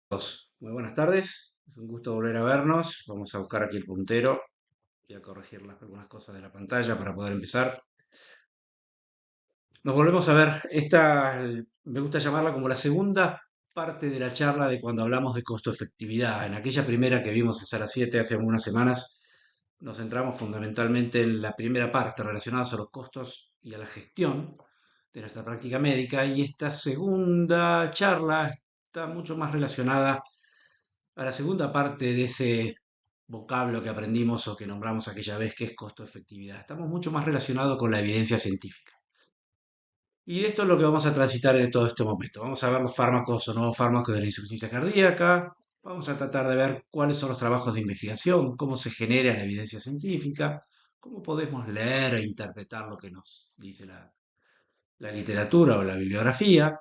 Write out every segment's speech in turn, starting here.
Muy buenas tardes, es un gusto volver a vernos. Vamos a buscar aquí el puntero y a corregir algunas cosas de la pantalla para poder empezar. Nos volvemos a ver. Me gusta llamarla como la segunda parte de la charla de cuando hablamos de costo-efectividad. En aquella primera que vimos en Sala 7 hace algunas semanas, nos centramos fundamentalmente en la primera parte relacionada a los costos y a la gestión de nuestra práctica médica. Y esta segunda charla está mucho más relacionada a la segunda parte de ese vocablo que aprendimos o que nombramos aquella vez, que es costo-efectividad. Estamos mucho más relacionados con la evidencia científica. Y esto es lo que vamos a transitar en todo este momento. Vamos a ver los fármacos o nuevos fármacos de la insuficiencia cardíaca. Vamos a tratar de ver cuáles son los trabajos de investigación, cómo se genera la evidencia científica, cómo podemos leer e interpretar lo que nos dice la literatura o la bibliografía.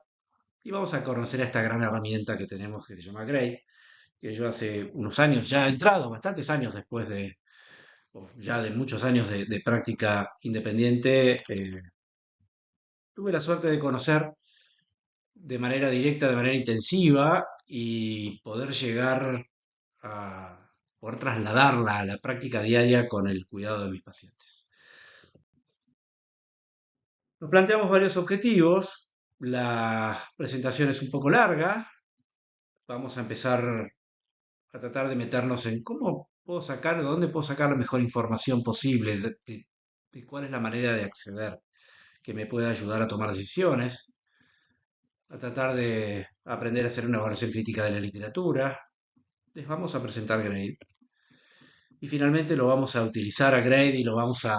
Y vamos a conocer esta gran herramienta que tenemos que se llama GRADE, que yo hace unos años, ya he entrado, bastantes años después o ya de muchos años de práctica independiente, tuve la suerte de conocer de manera directa, de manera intensiva y poder llegar a poder trasladarla a la práctica diaria con el cuidado de mis pacientes. Nos planteamos varios objetivos. La presentación es un poco larga. Vamos a empezar a tratar de meternos en cómo puedo sacar, de dónde puedo sacar la mejor información posible, de cuál es la manera de acceder que me pueda ayudar a tomar decisiones, a tratar de aprender a hacer una evaluación crítica de la literatura. Les vamos a presentar Grade y finalmente lo vamos a utilizar a Grade y lo vamos a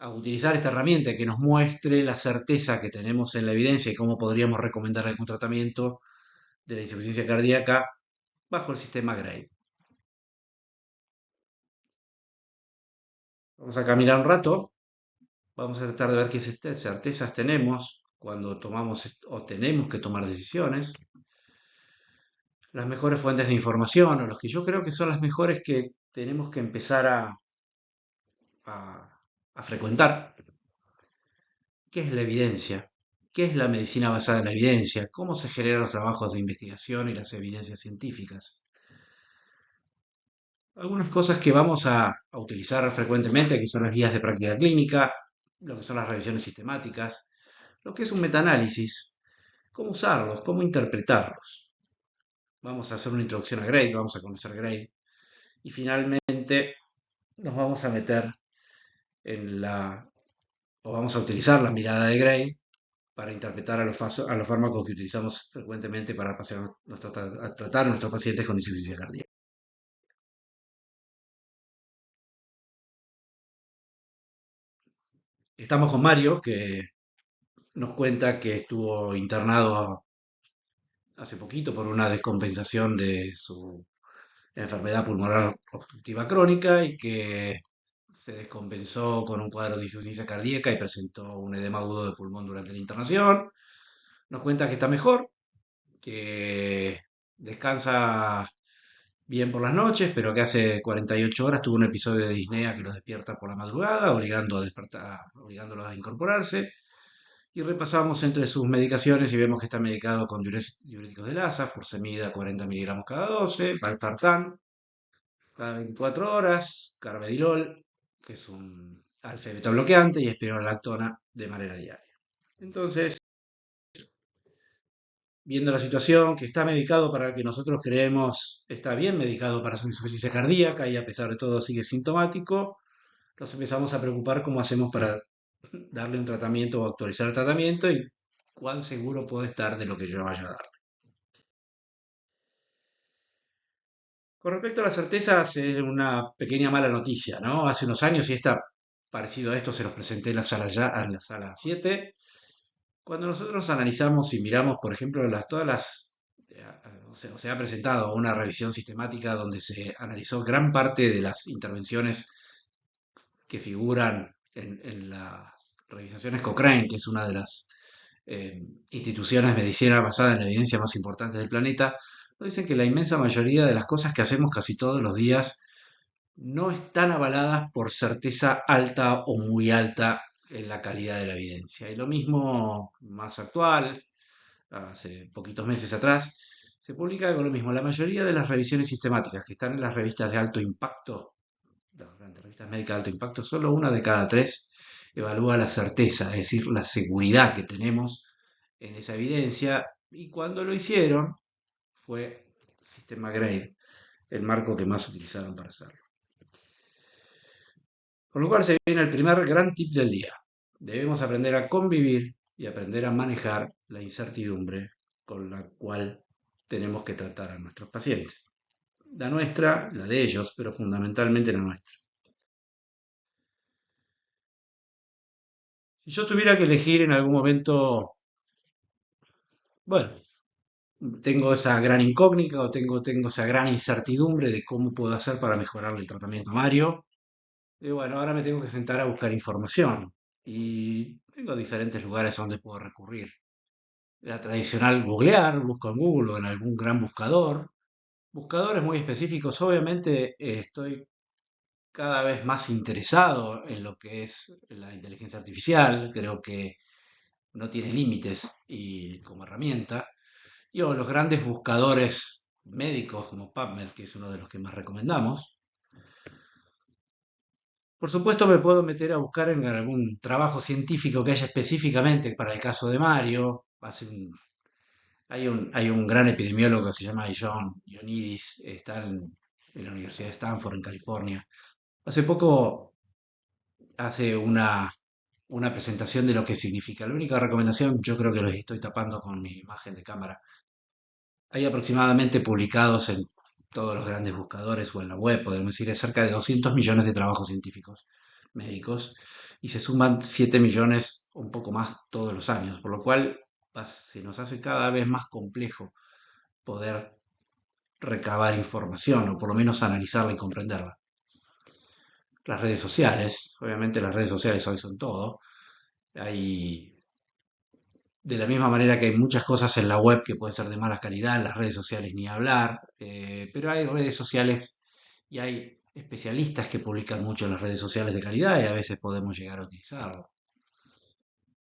utilizar esta herramienta que nos muestre la certeza que tenemos en la evidencia y cómo podríamos recomendar algún tratamiento de la insuficiencia cardíaca bajo el sistema Grade. Vamos a caminar un rato. Vamos a tratar de ver qué certezas tenemos cuando tomamos o tenemos que tomar decisiones, las mejores fuentes de información o los que yo creo que son las mejores que tenemos que empezar a- a frecuentar. ¿Qué es la evidencia? ¿Qué es la medicina basada en la evidencia? ¿Cómo se generan los trabajos de investigación y las evidencias científicas? Algunas cosas que vamos a utilizar frecuentemente, que son las guías de práctica clínica, lo que son las revisiones sistemáticas, lo que es un metaanálisis, cómo usarlos, cómo interpretarlos. Vamos a hacer una introducción a Grade, vamos a conocer Grade y finalmente nos vamos a meter en o vamos a utilizar la mirada de Gray para interpretar a los fármacos que utilizamos frecuentemente para a tratar a nuestros pacientes con insuficiencia cardíaca. Estamos con Mario, que nos cuenta que estuvo internado hace poquito por una descompensación de su enfermedad pulmonar obstructiva crónica y que se descompensó con un cuadro de insuficiencia cardíaca y presentó un edema agudo de pulmón durante la internación. Nos cuenta que está mejor, que descansa bien por las noches, pero que hace 48 horas tuvo un episodio de disnea que lo despierta por la madrugada, obligándolo a incorporarse. Y repasamos entre sus medicaciones y vemos que está medicado con diuréticos de Lassa, furosemida 40 miligramos cada 12, valsartán cada 24 horas, carvedilol, que es un alfa beta bloqueante, y espironolactona de manera diaria. Entonces, viendo la situación, que está medicado para el que nosotros creemos está bien medicado para su insuficiencia cardíaca y a pesar de todo sigue sintomático, nos empezamos a preocupar cómo hacemos para darle un tratamiento o actualizar el tratamiento y cuán seguro puede estar de lo que yo vaya a dar. Con respecto a las certezas, es una pequeña mala noticia, ¿no? Hace unos años, y está parecido a esto, se los presenté en la sala, en la sala 7. Cuando nosotros analizamos y miramos, por ejemplo, todas o se ha presentado una revisión sistemática donde se analizó gran parte de las intervenciones que figuran en las revisaciones Cochrane, que es una de las instituciones de medicina basada en la evidencia más importantes del planeta, nos dicen que la inmensa mayoría de las cosas que hacemos casi todos los días no están avaladas por certeza alta o muy alta en la calidad de la evidencia. Y lo mismo más actual, hace poquitos meses atrás, se publica algo lo mismo. La mayoría de las revisiones sistemáticas que están en las revistas de alto impacto, las grandes revistas médicas de alto impacto, solo una de cada tres evalúa la certeza, es decir, la seguridad que tenemos en esa evidencia. Y cuando lo hicieron, fue Sistema Grade, el marco que más utilizaron para hacerlo. Con lo cual se viene el primer gran tip del día. Debemos aprender a convivir y aprender a manejar la incertidumbre con la cual tenemos que tratar a nuestros pacientes. La nuestra, la de ellos, pero fundamentalmente la nuestra. Si yo tuviera que elegir en algún momento, bueno, tengo esa gran incógnita o tengo esa gran incertidumbre de cómo puedo hacer para mejorar el tratamiento a Mario. Y bueno, ahora me tengo que sentar a buscar información y tengo diferentes lugares a donde puedo recurrir. La tradicional googlear, busco en Google o en algún gran buscador. Buscadores muy específicos, obviamente estoy cada vez más interesado en lo que es la inteligencia artificial, creo que no tiene límites y como herramienta. Y o los grandes buscadores médicos como PubMed, que es uno de los que más recomendamos. Por supuesto me puedo meter a buscar en algún trabajo científico que haya específicamente para el caso de Mario. Hay un gran epidemiólogo que se llama John Ioannidis, está en la Universidad de Stanford, en California. Hace poco hace una presentación de lo que significa. La única recomendación, yo creo que los estoy tapando con mi imagen de cámara. Hay aproximadamente publicados en todos los grandes buscadores o en la web, podemos decir, cerca de 200 millones de trabajos científicos médicos y se suman 7 millones, un poco más, todos los años, por lo cual se nos hace cada vez más complejo poder recabar información o por lo menos analizarla y comprenderla. Las redes sociales, obviamente las redes sociales hoy son todo. Hay, de la misma manera que hay muchas cosas en la web que pueden ser de mala calidad, en las redes sociales ni hablar, pero hay redes sociales y hay especialistas que publican mucho en las redes sociales de calidad y a veces podemos llegar a utilizarlo.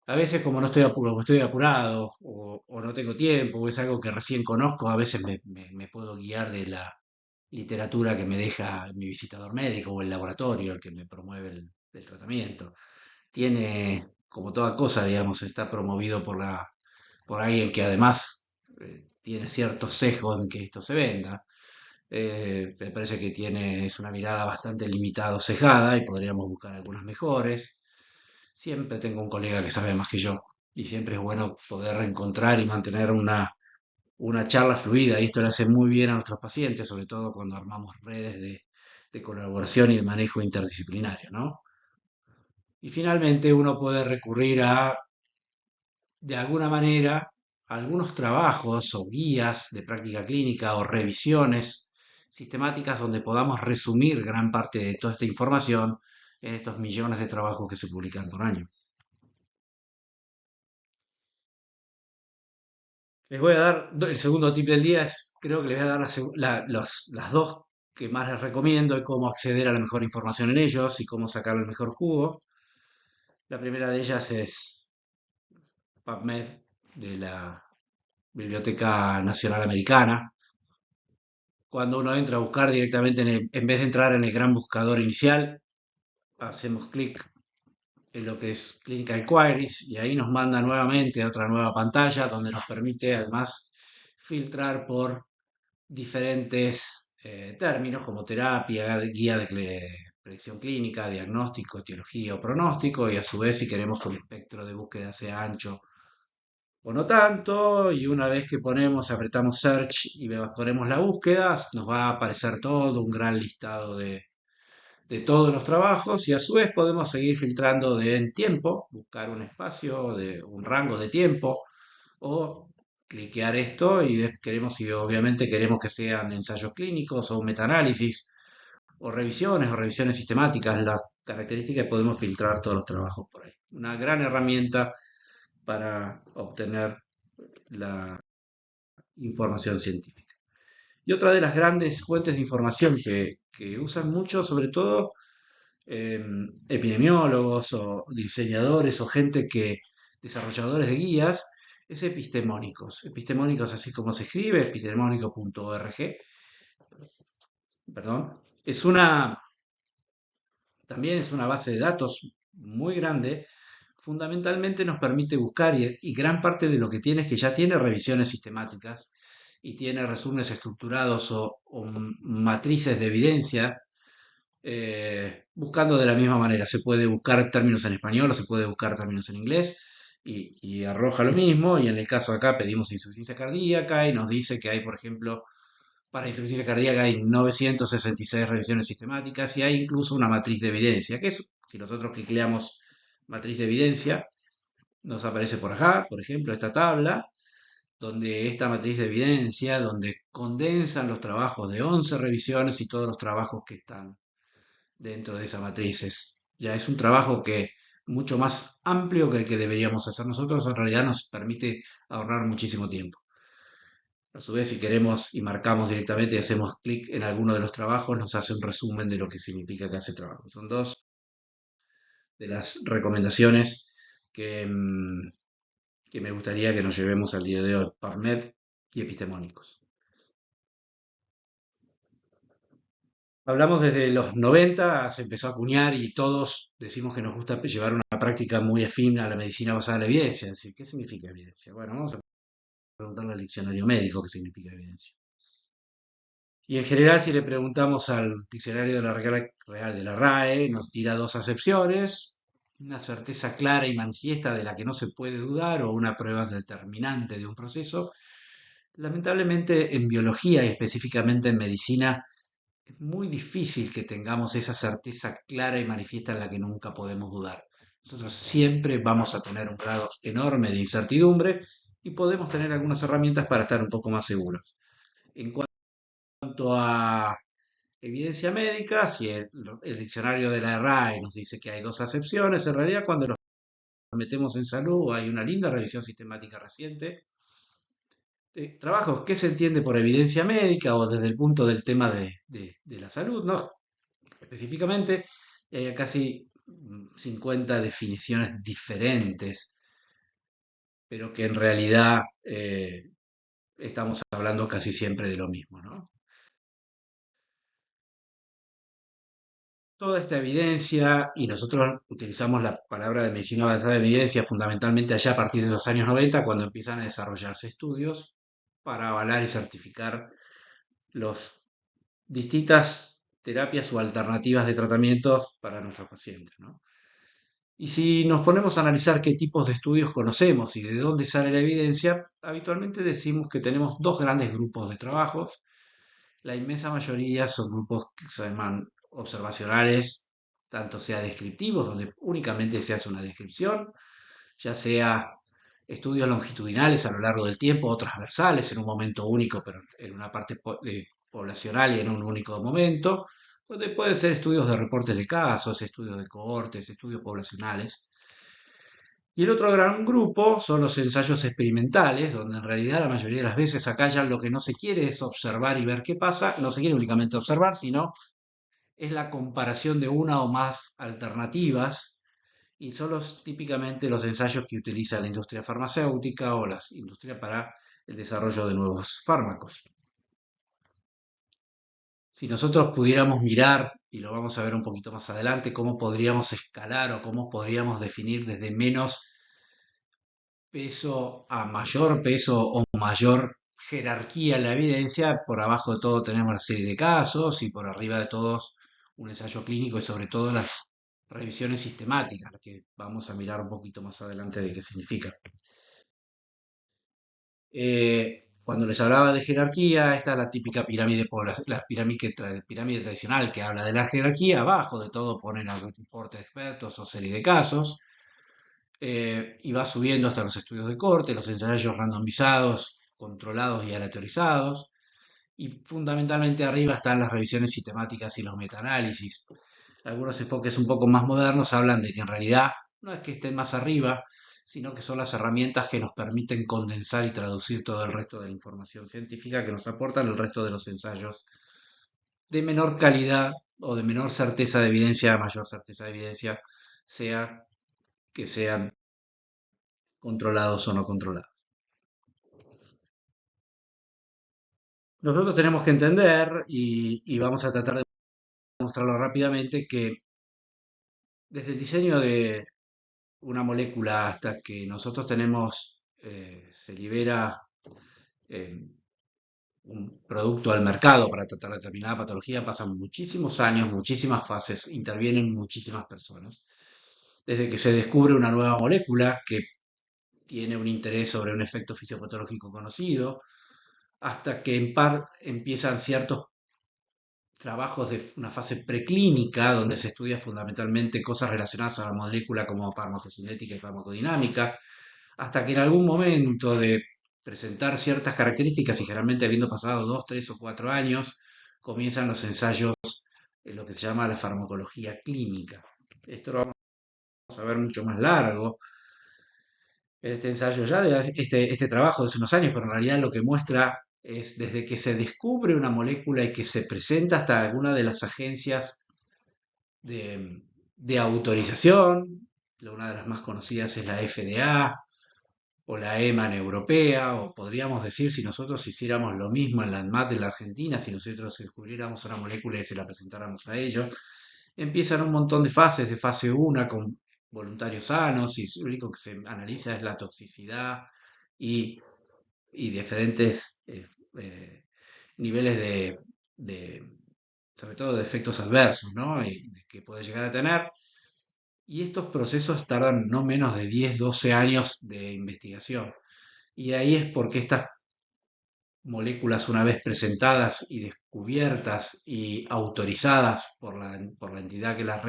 A veces como no estoy apurado, como estoy apurado o no tengo tiempo o es algo que recién conozco, a veces me puedo guiar de la literatura que me deja mi visitador médico o el laboratorio, el que me promueve el tratamiento. Tiene, como toda cosa, digamos, está promovido por alguien que además tiene ciertos sesgos en que esto se venda. Me parece que es una mirada bastante limitada o sesgada y podríamos buscar algunas mejores. Siempre tengo un colega que sabe más que yo y siempre es bueno poder reencontrar y mantener una charla fluida y esto le hace muy bien a nuestros pacientes, sobre todo cuando armamos redes de colaboración y de manejo interdisciplinario, ¿no? Y finalmente uno puede recurrir de alguna manera, a algunos trabajos o guías de práctica clínica o revisiones sistemáticas donde podamos resumir gran parte de toda esta información en estos millones de trabajos que se publican por año. Les voy a dar el segundo tip del día, creo que les voy a dar las dos que más les recomiendo y cómo acceder a la mejor información en ellos y cómo sacar el mejor jugo. La primera de ellas es PubMed de la Biblioteca Nacional Americana. Cuando uno entra a buscar directamente, en vez de entrar en el gran buscador inicial, hacemos clic en lo que es Clinical Queries y ahí nos manda nuevamente a otra nueva pantalla donde nos permite además filtrar por diferentes términos como terapia, guía de predicción clínica, diagnóstico, etiología o pronóstico y a su vez si queremos que el espectro de búsqueda sea ancho o no tanto, y una vez que apretamos Search y ponemos la búsqueda, nos va a aparecer todo un gran listado de todos los trabajos y a su vez podemos seguir filtrando en tiempo, buscar un espacio, de un rango de tiempo o cliquear esto y queremos, si obviamente queremos que sean ensayos clínicos o un metaanálisis o revisiones sistemáticas, las características podemos filtrar todos los trabajos por ahí. Una gran herramienta para obtener la información científica. Y otra de las grandes fuentes de información que usan mucho, sobre todo eh, epidemiólogos o diseñadores o desarrolladores de guías, es Epistemónicos. Epistemónicos así como se escribe, epistemónico.org, perdón. También es una base de datos muy grande. Fundamentalmente nos permite buscar y gran parte de lo que tiene es que ya tiene revisiones sistemáticas y tiene resúmenes estructurados o matrices de evidencia, buscando de la misma manera. Se puede buscar términos en español o se puede buscar términos en inglés y arroja lo mismo. Y en el caso acá pedimos insuficiencia cardíaca y nos dice que hay, por ejemplo, para insuficiencia cardíaca hay 966 revisiones sistemáticas y hay incluso una matriz de evidencia, que es, si nosotros clicleamos matriz de evidencia, nos aparece por acá, por ejemplo, esta tabla, donde esta matriz de evidencia, donde condensan los trabajos de 11 revisiones y todos los trabajos que están dentro de esa matriz. Ya es un trabajo que mucho más amplio que el que deberíamos hacer nosotros, en realidad nos permite ahorrar muchísimo tiempo. A su vez, si queremos y marcamos directamente y hacemos clic en alguno de los trabajos, nos hace un resumen de lo que significa que hace trabajo. Son dos de las recomendaciones que, que me gustaría que nos llevemos al día de hoy, PubMed y epistemónicos. Hablamos desde los 90, se empezó a acuñar y todos decimos que nos gusta llevar una práctica muy afín a la medicina basada en la evidencia. Es decir, ¿qué significa evidencia? Bueno, vamos a preguntarle al diccionario médico qué significa evidencia. Y en general, si le preguntamos al diccionario de la Real de la RAE, nos tira dos acepciones: una certeza clara y manifiesta de la que no se puede dudar o una prueba determinante de un proceso. Lamentablemente, en biología y específicamente en medicina, es muy difícil que tengamos esa certeza clara y manifiesta en la que nunca podemos dudar. Nosotros siempre vamos a tener un grado enorme de incertidumbre y podemos tener algunas herramientas para estar un poco más seguros. En cuanto a evidencia médica, si el diccionario de la RAE nos dice que hay dos acepciones, en realidad cuando nos metemos en salud hay una linda revisión sistemática reciente de trabajos. ¿Qué se entiende por evidencia médica o desde el punto del tema de la salud, ¿no? Específicamente, hay casi 50 definiciones diferentes, pero que en realidad estamos hablando casi siempre de lo mismo, ¿no? Toda esta evidencia, y nosotros utilizamos la palabra de medicina basada en evidencia fundamentalmente allá a partir de los años 90, cuando empiezan a desarrollarse estudios para avalar y certificar las distintas terapias o alternativas de tratamiento para nuestros pacientes, ¿no? Y si nos ponemos a analizar qué tipos de estudios conocemos y de dónde sale la evidencia, habitualmente decimos que tenemos dos grandes grupos de trabajos. La inmensa mayoría son grupos que se llaman observacionales, tanto sea descriptivos, donde únicamente se hace una descripción, ya sea estudios longitudinales a lo largo del tiempo o transversales en un momento único, pero en una parte poblacional y en un único momento, donde pueden ser estudios de reportes de casos, estudios de cohortes, estudios poblacionales. Y el otro gran grupo son los ensayos experimentales, donde en realidad la mayoría de las veces acá ya lo que no se quiere es observar y ver qué pasa, no se quiere únicamente observar, sino es la comparación de una o más alternativas, y son típicamente los ensayos que utiliza la industria farmacéutica o la industria para el desarrollo de nuevos fármacos. Si nosotros pudiéramos mirar, y lo vamos a ver un poquito más adelante, cómo podríamos escalar o cómo podríamos definir desde menos peso a mayor peso o mayor jerarquía en la evidencia, por abajo de todo tenemos la serie de casos y por arriba de todos un ensayo clínico y sobre todo las revisiones sistemáticas, que vamos a mirar un poquito más adelante de qué significa. Cuando les hablaba de jerarquía, esta es la típica pirámide, la pirámide tradicional que habla de la jerarquía. Abajo de todo ponen algún reporte de expertos o serie de casos, y va subiendo hasta los estudios de corte, los ensayos randomizados, controlados y aleatorizados, y fundamentalmente arriba están las revisiones sistemáticas y los metaanálisis. Algunos enfoques un poco más modernos hablan de que en realidad no es que estén más arriba, sino que son las herramientas que nos permiten condensar y traducir todo el resto de la información científica que nos aportan el resto de los ensayos de menor calidad o de menor certeza de evidencia a mayor certeza de evidencia, sea que sean controlados o no controlados. Nosotros tenemos que entender y vamos a tratar de mostrarlo rápidamente que desde el diseño de una molécula hasta que nosotros tenemos, se libera eh, un producto al mercado para tratar determinada patología, pasan muchísimos años, muchísimas fases, intervienen muchísimas personas. Desde que se descubre una nueva molécula que tiene un interés sobre un efecto fisiopatológico conocido, hasta que en par empiezan ciertos trabajos de una fase preclínica, donde se estudia fundamentalmente cosas relacionadas a la molécula como farmacocinética y farmacodinámica, hasta que en algún momento de presentar ciertas características y generalmente habiendo pasado 2, 3 o 4 años, comienzan los ensayos en lo que se llama la farmacología clínica. Esto lo vamos a ver mucho más largo, este ensayo ya, de este trabajo de hace unos años, pero en realidad lo que muestra es desde que se descubre una molécula y que se presenta hasta alguna de las agencias de autorización, una de las más conocidas es la FDA o la EMA europea, o podríamos decir si nosotros hiciéramos lo mismo en la ANMAT de la Argentina, si nosotros descubriéramos una molécula y se la presentáramos a ellos, empiezan un montón de fases, de fase 1 con voluntarios sanos, y lo único que se analiza es la toxicidad y, y diferentes niveles de, sobre todo de efectos adversos, ¿no? Que puede llegar a tener. Y estos procesos tardan no menos de 10, 12 años de investigación. Y ahí es porque estas moléculas, una vez presentadas y descubiertas y autorizadas por la entidad que las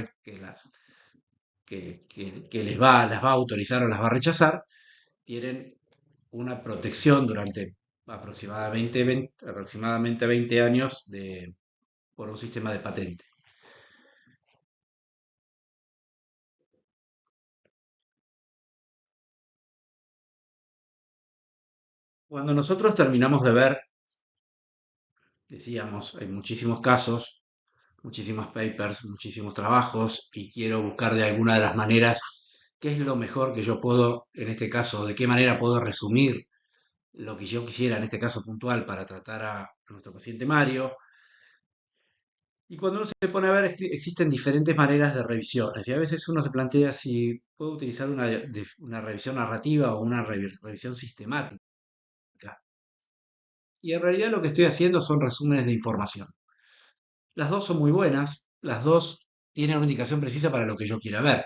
va a autorizar o las va a rechazar, tienen una protección durante aproximadamente 20 años por un sistema de patente. Cuando nosotros terminamos de ver, decíamos, hay muchísimos casos, muchísimos papers, muchísimos trabajos y quiero buscar de alguna de las maneras qué es lo mejor que yo puedo, en este caso, de qué manera puedo resumir lo que yo quisiera, en este caso puntual, para tratar a nuestro paciente Mario. Y cuando uno se pone a ver, existen diferentes maneras de revisiones. Y a veces uno se plantea si puede utilizar una revisión narrativa o una revisión sistemática. Y en realidad lo que estoy haciendo son resúmenes de información. Las dos son muy buenas, las dos tienen una indicación precisa para lo que yo quiera ver.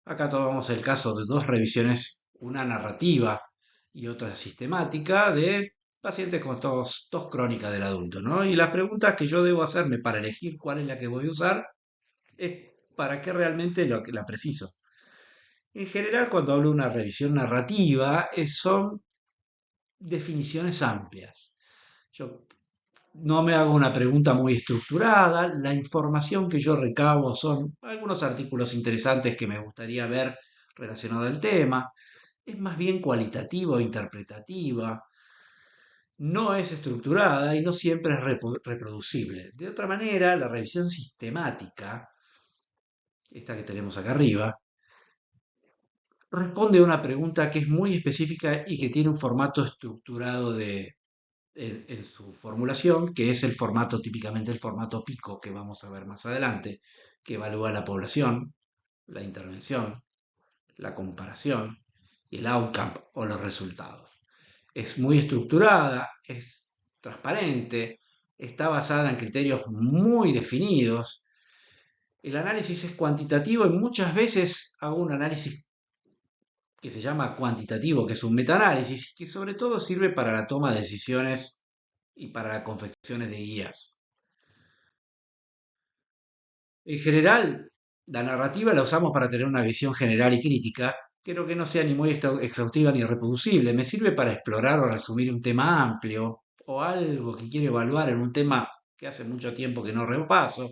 Acá tomamos el caso de dos revisiones, una narrativa y otra sistemática de pacientes con tos crónica del adulto, ¿no? Y las preguntas que yo debo hacerme para elegir cuál es la que voy a usar es para qué realmente la preciso. En general, cuando hablo de una revisión narrativa, son definiciones amplias. Yo no me hago una pregunta muy estructurada, la información que yo recabo son algunos artículos interesantes que me gustaría ver relacionados al tema, es más bien cualitativa o interpretativa, no es estructurada y no siempre es reproducible. De otra manera, la revisión sistemática, esta que tenemos acá arriba, responde a una pregunta que es muy específica y que tiene un formato estructurado en su formulación, que es el formato, típicamente el formato PICO que vamos a ver más adelante, que evalúa la población, la intervención, la comparación y el outcome o los resultados. Es muy estructurada, es transparente, está basada en criterios muy definidos. El análisis es cuantitativo y muchas veces hago un análisis que se llama cuantitativo, que es un metaanálisis, que sobre todo sirve para la toma de decisiones y para las confecciones de guías. En general, la narrativa la usamos para tener una visión general y crítica, pero que no sea ni muy exhaustiva ni reproducible. Me sirve para explorar o resumir un tema amplio o algo que quiero evaluar en un tema que hace mucho tiempo que no repaso.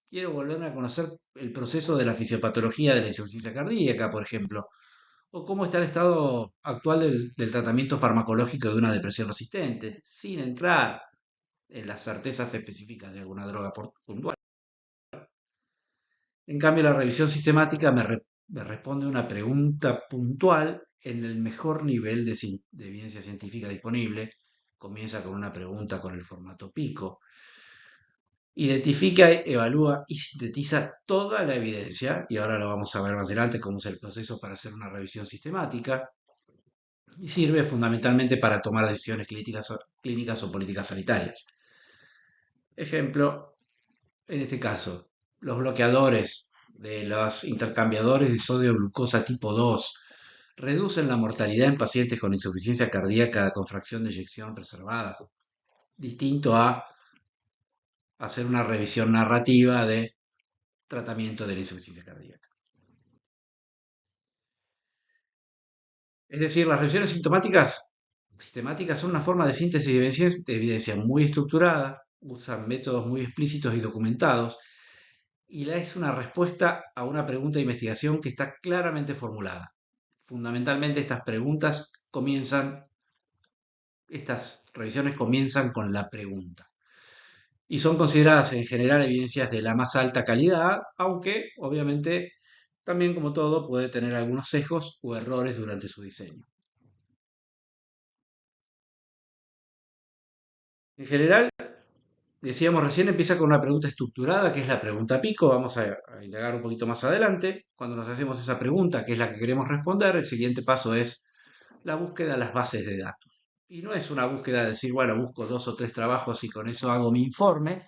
Quiero volver a conocer el proceso de la fisiopatología de la insuficiencia cardíaca, por ejemplo, o cómo está el estado actual del tratamiento farmacológico de una depresión resistente, sin entrar en las certezas específicas de alguna droga puntual. En cambio, la revisión sistemática me responde una pregunta puntual en el mejor nivel de evidencia científica disponible comienza con una pregunta con el formato pico. Identifica, evalúa y sintetiza toda la evidencia, y ahora lo vamos a ver más adelante cómo es el proceso para hacer una revisión sistemática, y sirve fundamentalmente para tomar decisiones clínicas o políticas sanitarias. Ejemplo, en este caso, los bloqueadores de los intercambiadores de sodio glucosa tipo 2 reducen la mortalidad en pacientes con insuficiencia cardíaca con fracción de eyección preservada, distinto a hacer una revisión narrativa de tratamiento de la insuficiencia cardíaca. Es decir, las revisiones sistemáticas son una forma de síntesis de evidencia muy estructurada, usan métodos muy explícitos y documentados, y es una respuesta a una pregunta de investigación que está claramente formulada. Fundamentalmente estas revisiones comienzan con la pregunta y son consideradas en general evidencias de la más alta calidad, aunque obviamente también como todo puede tener algunos sesgos o errores durante su diseño. En general, decíamos recién, empieza con una pregunta estructurada, que es la pregunta pico. Vamos a indagar un poquito más adelante. Cuando nos hacemos esa pregunta, que es la que queremos responder, el siguiente paso es la búsqueda de las bases de datos. Y no es una búsqueda de decir, bueno, busco 2 o 3 trabajos y con eso hago mi informe,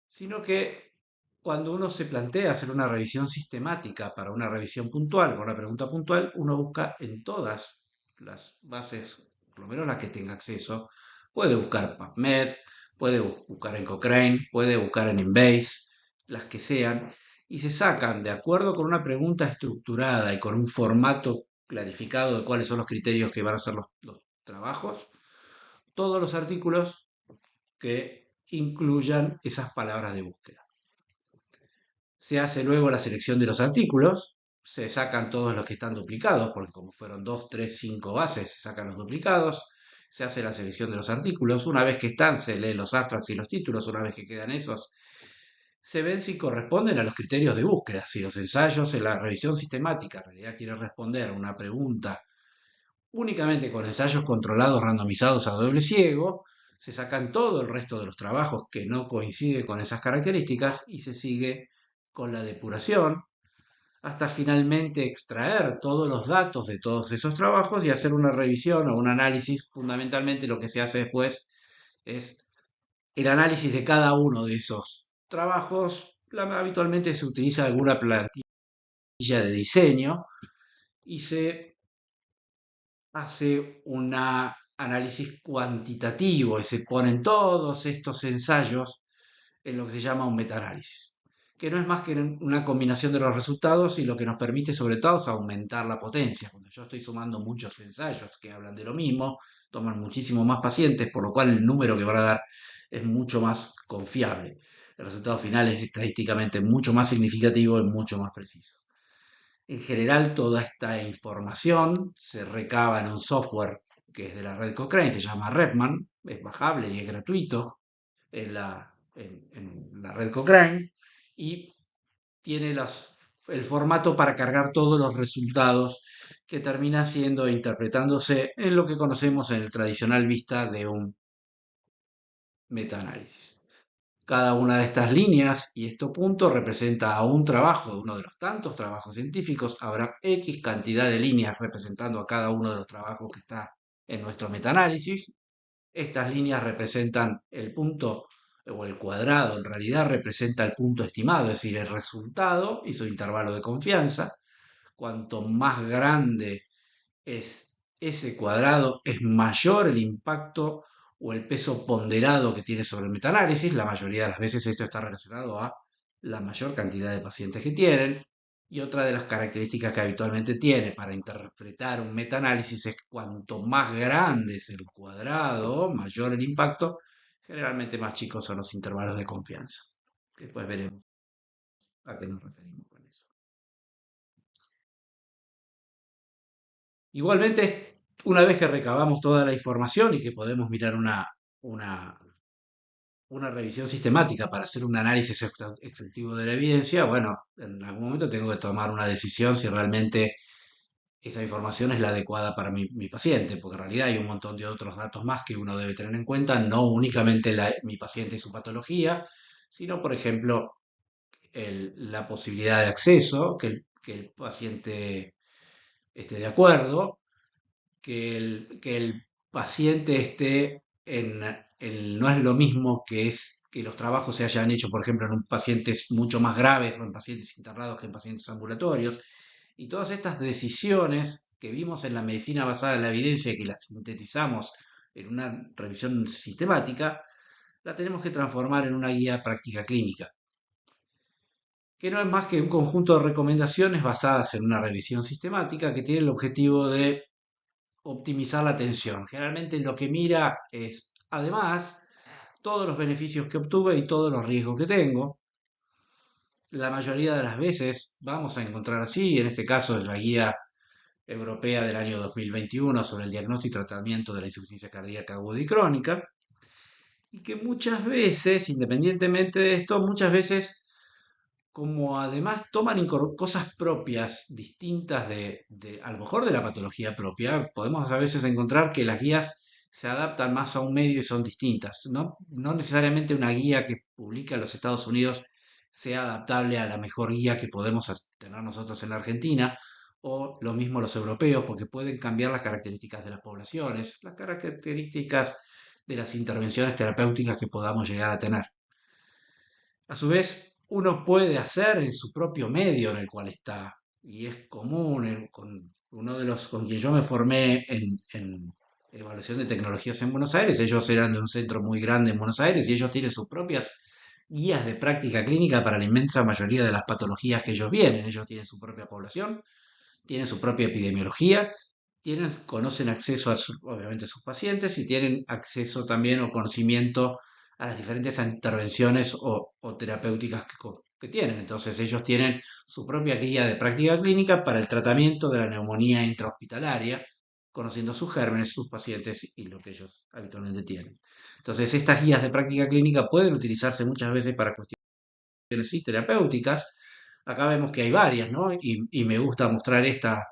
sino que cuando uno se plantea hacer una revisión sistemática para una revisión puntual, para una pregunta puntual, uno busca en todas las bases, por lo menos las que tenga acceso. Puede buscar PubMed, puede buscar en Cochrane, puede buscar en Embase, las que sean, y se sacan, de acuerdo con una pregunta estructurada y con un formato clarificado de cuáles son los criterios que van a ser los trabajos, todos los artículos que incluyan esas palabras de búsqueda. Se hace luego la selección de los artículos, se sacan todos los que están duplicados, porque como fueron 2, 3, 5 bases, se sacan los duplicados, se hace la selección de los artículos, una vez que están, se leen los abstracts y los títulos, una vez que quedan esos, se ven si corresponden a los criterios de búsqueda, si los ensayos en la revisión sistemática en realidad quieren responder a una pregunta únicamente con ensayos controlados randomizados a doble ciego, se sacan todo el resto de los trabajos que no coinciden con esas características y se sigue con la depuración hasta finalmente extraer todos los datos de todos esos trabajos y hacer una revisión o un análisis. Fundamentalmente lo que se hace después es el análisis de cada uno de esos trabajos. Habitualmente se utiliza alguna plantilla de diseño y se hace un análisis cuantitativo y se ponen todos estos ensayos en lo que se llama un metaanálisis, que no es más que una combinación de los resultados y lo que nos permite sobre todo es aumentar la potencia. Cuando yo estoy sumando muchos ensayos que hablan de lo mismo, toman muchísimo más pacientes, por lo cual el número que van a dar es mucho más confiable. El resultado final es estadísticamente mucho más significativo y mucho más preciso. En general, toda esta información se recaba en un software que es de la red Cochrane, se llama Redman, es bajable y es gratuito en la red Cochrane y tiene el formato para cargar todos los resultados que termina siendo e interpretándose en lo que conocemos en el tradicional vista de un metaanálisis. Cada una de estas líneas y estos puntos representa a un trabajo, uno de los tantos trabajos científicos. Habrá X cantidad de líneas representando a cada uno de los trabajos que está en nuestro metaanálisis. Estas líneas representan el punto, o el cuadrado en realidad representa el punto estimado, es decir, el resultado y su intervalo de confianza. Cuanto más grande es ese cuadrado, es mayor el impacto o el peso ponderado que tiene sobre el metaanálisis. La mayoría de las veces esto está relacionado a la mayor cantidad de pacientes que tienen. Y otra de las características que habitualmente tiene para interpretar un metaanálisis es cuanto más grande es el cuadrado, mayor el impacto, generalmente más chicos son los intervalos de confianza. Después veremos a qué nos referimos con eso. Igualmente, una vez que recabamos toda la información y que podemos mirar una, una revisión sistemática para hacer un análisis exhaustivo de la evidencia, bueno, en algún momento tengo que tomar una decisión si realmente esa información es la adecuada para mi paciente, porque en realidad hay un montón de otros datos más que uno debe tener en cuenta, no únicamente mi paciente y su patología, sino, por ejemplo, la posibilidad de acceso, que el paciente esté de acuerdo, que el paciente esté no es lo mismo que los trabajos se hayan hecho, por ejemplo, en pacientes mucho más graves o en pacientes internados que en pacientes ambulatorios. Y todas estas decisiones que vimos en la medicina basada en la evidencia y que las sintetizamos en una revisión sistemática, la tenemos que transformar en una guía práctica clínica, que no es más que un conjunto de recomendaciones basadas en una revisión sistemática que tiene el objetivo de optimizar la atención. Generalmente lo que mira es, además, todos los beneficios que obtuve y todos los riesgos que tengo. La mayoría de las veces vamos a encontrar así, en este caso es la guía europea del año 2021 sobre el diagnóstico y tratamiento de la insuficiencia cardíaca aguda y crónica, y que muchas veces, independientemente de esto, muchas veces, como además toman cosas propias, distintas a lo mejor de la patología propia, podemos a veces encontrar que las guías se adaptan más a un medio y son distintas. No necesariamente una guía que publica en los Estados Unidos sea adaptable a la mejor guía que podemos tener nosotros en la Argentina, o lo mismo los europeos, porque pueden cambiar las características de las poblaciones, las características de las intervenciones terapéuticas que podamos llegar a tener. A su vez, uno puede hacer en su propio medio en el cual está, y es común con uno de los con quien yo me formé en evaluación de tecnologías en Buenos Aires. Ellos eran de un centro muy grande en Buenos Aires y ellos tienen sus propias guías de práctica clínica para la inmensa mayoría de las patologías que ellos vienen. Ellos tienen su propia población, tienen su propia epidemiología, conocen acceso a obviamente a sus pacientes y tienen acceso también o conocimiento a las diferentes intervenciones o terapéuticas que tienen. Entonces ellos tienen su propia guía de práctica clínica para el tratamiento de la neumonía intrahospitalaria, conociendo sus gérmenes, sus pacientes y lo que ellos habitualmente tienen. Entonces estas guías de práctica clínica pueden utilizarse muchas veces para cuestiones sí, terapéuticas. Acá vemos que hay varias, ¿no? Y me gusta mostrar esta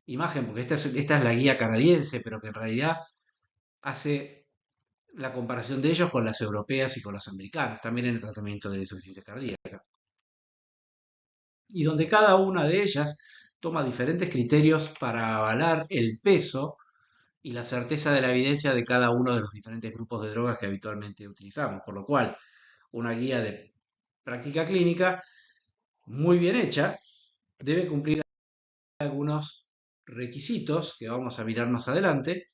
imagen porque esta es la guía canadiense, pero que en realidad hace la comparación de ellos con las europeas y con las americanas, también en el tratamiento de la insuficiencia cardíaca. Y donde cada una de ellas toma diferentes criterios para avalar el peso y la certeza de la evidencia de cada uno de los diferentes grupos de drogas que habitualmente utilizamos. Por lo cual, una guía de práctica clínica muy bien hecha debe cumplir algunos requisitos que vamos a mirar más adelante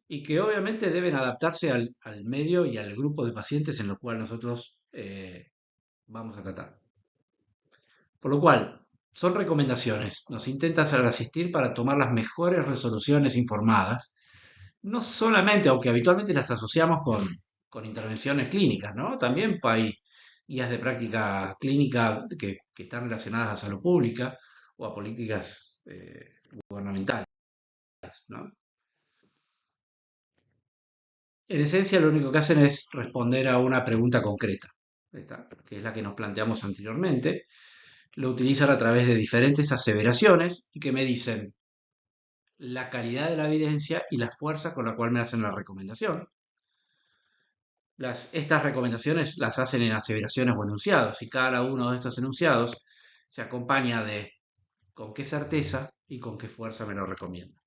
y que obviamente deben adaptarse al medio y al grupo de pacientes en los cuales nosotros vamos a tratar. Por lo cual, son recomendaciones. Nos intenta hacer asistir para tomar las mejores resoluciones informadas, no solamente, aunque habitualmente las asociamos con intervenciones clínicas, ¿no? También hay guías de práctica clínica que están relacionadas a salud pública o a políticas gubernamentales, ¿no? En esencia, lo único que hacen es responder a una pregunta concreta, ¿está? Que es la que nos planteamos anteriormente. Lo utilizan a través de diferentes aseveraciones y que me dicen la calidad de la evidencia y la fuerza con la cual me hacen la recomendación. Estas recomendaciones las hacen en aseveraciones o enunciados y cada uno de estos enunciados se acompaña de con qué certeza y con qué fuerza me lo recomienda.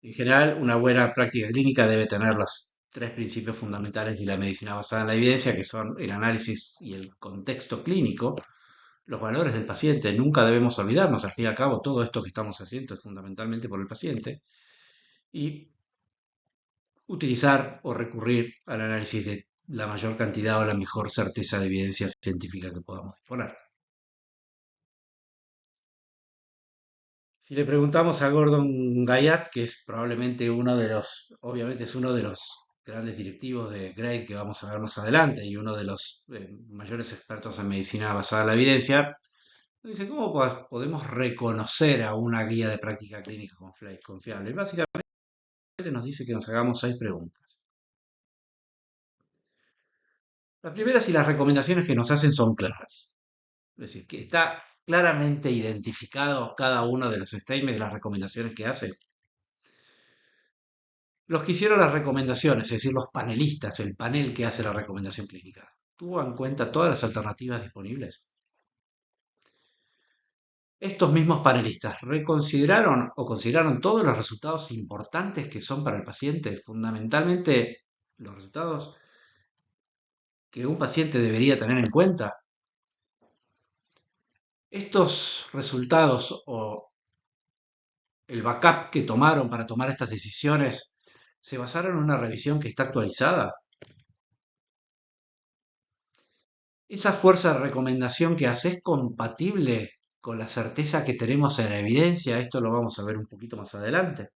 En general, una buena práctica clínica debe tener los tres principios fundamentales de la medicina basada en la evidencia, que son el análisis y el contexto clínico, los valores del paciente. Nunca debemos olvidarnos, al fin y al cabo, todo esto que estamos haciendo es fundamentalmente por el paciente. Y utilizar o recurrir al análisis de la mayor cantidad o la mejor certeza de evidencia científica que podamos disponer. Si le preguntamos a Gordon Gayat, que es probablemente obviamente es uno de los grandes directivos de GRAID que vamos a ver más adelante y uno de los mayores expertos en medicina basada en la evidencia, dice, ¿cómo podemos reconocer a una guía de práctica clínica confiable? Y básicamente nos dice que nos hagamos 6 preguntas. La primera, si las recomendaciones que nos hacen son claras. Es decir, que está claramente identificado cada uno de los statements, de las recomendaciones que hace? Los que hicieron las recomendaciones, es decir, los panelistas, el panel que hace la recomendación clínica, ¿tuvo en cuenta todas las alternativas disponibles? Estos mismos panelistas reconsideraron o consideraron todos los resultados importantes que son para el paciente, fundamentalmente los resultados que un paciente debería tener en cuenta. Estos resultados o el backup que tomaron para tomar estas decisiones se basaron en una revisión que está actualizada. Esa fuerza de recomendación que hace es compatible con la certeza que tenemos en la evidencia. Esto lo vamos a ver un poquito más adelante.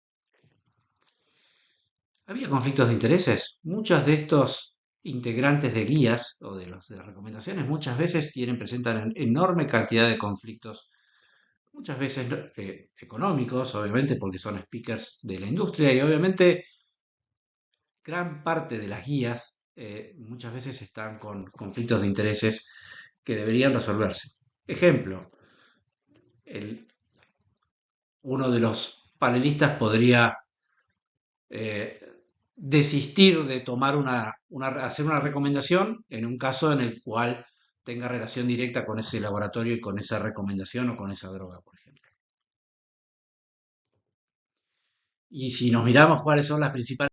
Había conflictos de intereses. Muchos de estos integrantes de guías o de las recomendaciones muchas veces presentan enorme cantidad de conflictos, muchas veces económicos, obviamente, porque son speakers de la industria y obviamente gran parte de las guías muchas veces están con conflictos de intereses que deberían resolverse. Ejemplo, el- uno de los panelistas podría eh, desistir de tomar hacer una recomendación en un caso en el cual tenga relación directa con ese laboratorio y con esa recomendación o con esa droga, por ejemplo. Y si nos miramos cuáles son las principales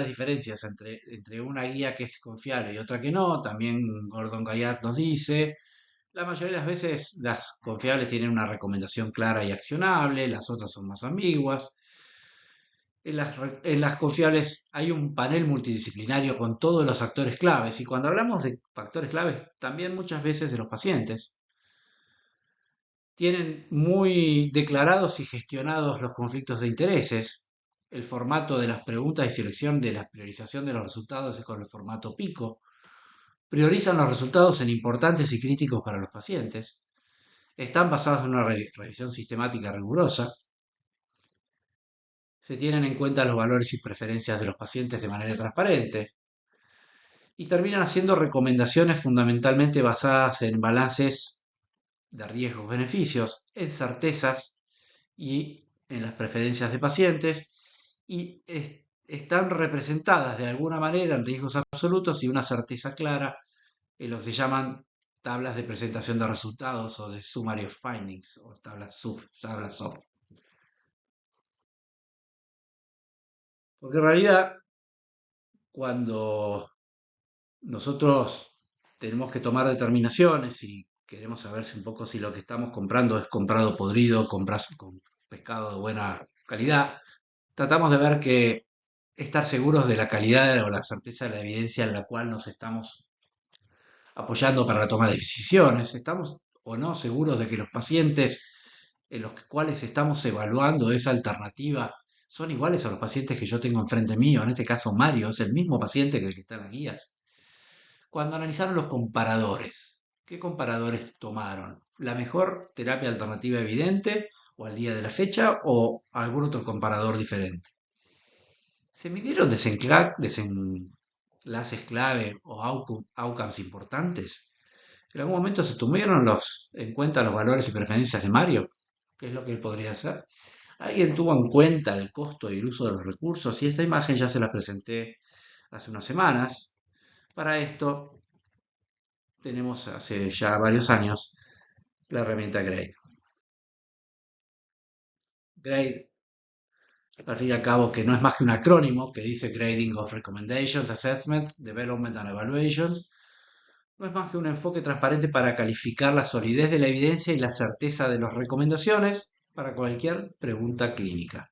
diferencias entre una guía que es confiable y otra que no, también Gordon Gallat nos dice, la mayoría de las veces las confiables tienen una recomendación clara y accionable, las otras son más ambiguas. En las confiables hay un panel multidisciplinario con todos los actores claves y cuando hablamos de factores claves, también muchas veces de los pacientes, tienen muy declarados y gestionados los conflictos de intereses. El formato de las preguntas y selección de la priorización de los resultados es con el formato PICO. Priorizan los resultados en importantes y críticos para los pacientes. Están basados en una revisión sistemática rigurosa. Se tienen en cuenta los valores y preferencias de los pacientes de manera transparente y terminan haciendo recomendaciones fundamentalmente basadas en balances de riesgos-beneficios, en certezas y en las preferencias de pacientes y están representadas de alguna manera en riesgos absolutos y una certeza clara en lo que se llaman tablas de presentación de resultados o de summary of findings o tablas SOF. Porque en realidad cuando nosotros tenemos que tomar determinaciones y queremos saber si un poco si lo que estamos comprando es comprado podrido, con pescado de buena calidad. Tratamos de ver que estar seguros de la calidad o la certeza de la evidencia en la cual nos estamos apoyando para la toma de decisiones. Estamos o no seguros de que los pacientes en los cuales estamos evaluando esa alternativa son iguales a los pacientes que yo tengo enfrente mío. En este caso, Mario es el mismo paciente que el que está en las guías. Cuando analizaron los comparadores, ¿qué comparadores tomaron? ¿La mejor terapia alternativa evidente o al día de la fecha o algún otro comparador diferente? ¿Se midieron desenlaces clave o outcomes importantes? ¿En algún momento se tuvieron en cuenta los valores y preferencias de Mario? ¿Qué es lo que él podría hacer? ¿Alguien tuvo en cuenta el costo y el uso de los recursos? Y esta imagen ya se la presenté hace unas semanas. Para esto tenemos hace ya varios años la herramienta Grade. Grade, al fin y al cabo, que no es más que un acrónimo que dice Grading of Recommendations, Assessments, Development and Evaluations, no es más que un enfoque transparente para calificar la solidez de la evidencia y la certeza de las recomendaciones para cualquier pregunta clínica,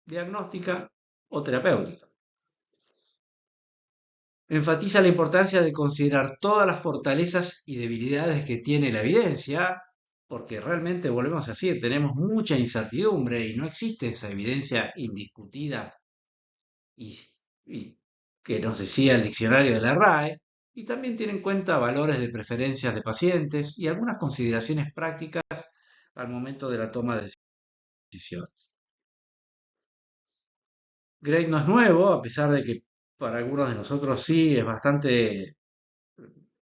diagnóstica o terapéutica. Enfatiza la importancia de considerar todas las fortalezas y debilidades que tiene la evidencia, porque realmente, volvemos a decir, tenemos mucha incertidumbre y no existe esa evidencia indiscutida y, y que nos decía el diccionario de la RAE, y también tiene en cuenta valores de preferencias de pacientes y algunas consideraciones prácticas al momento de la toma de decisiones. Grade no es nuevo, a pesar de que para algunos de nosotros sí es bastante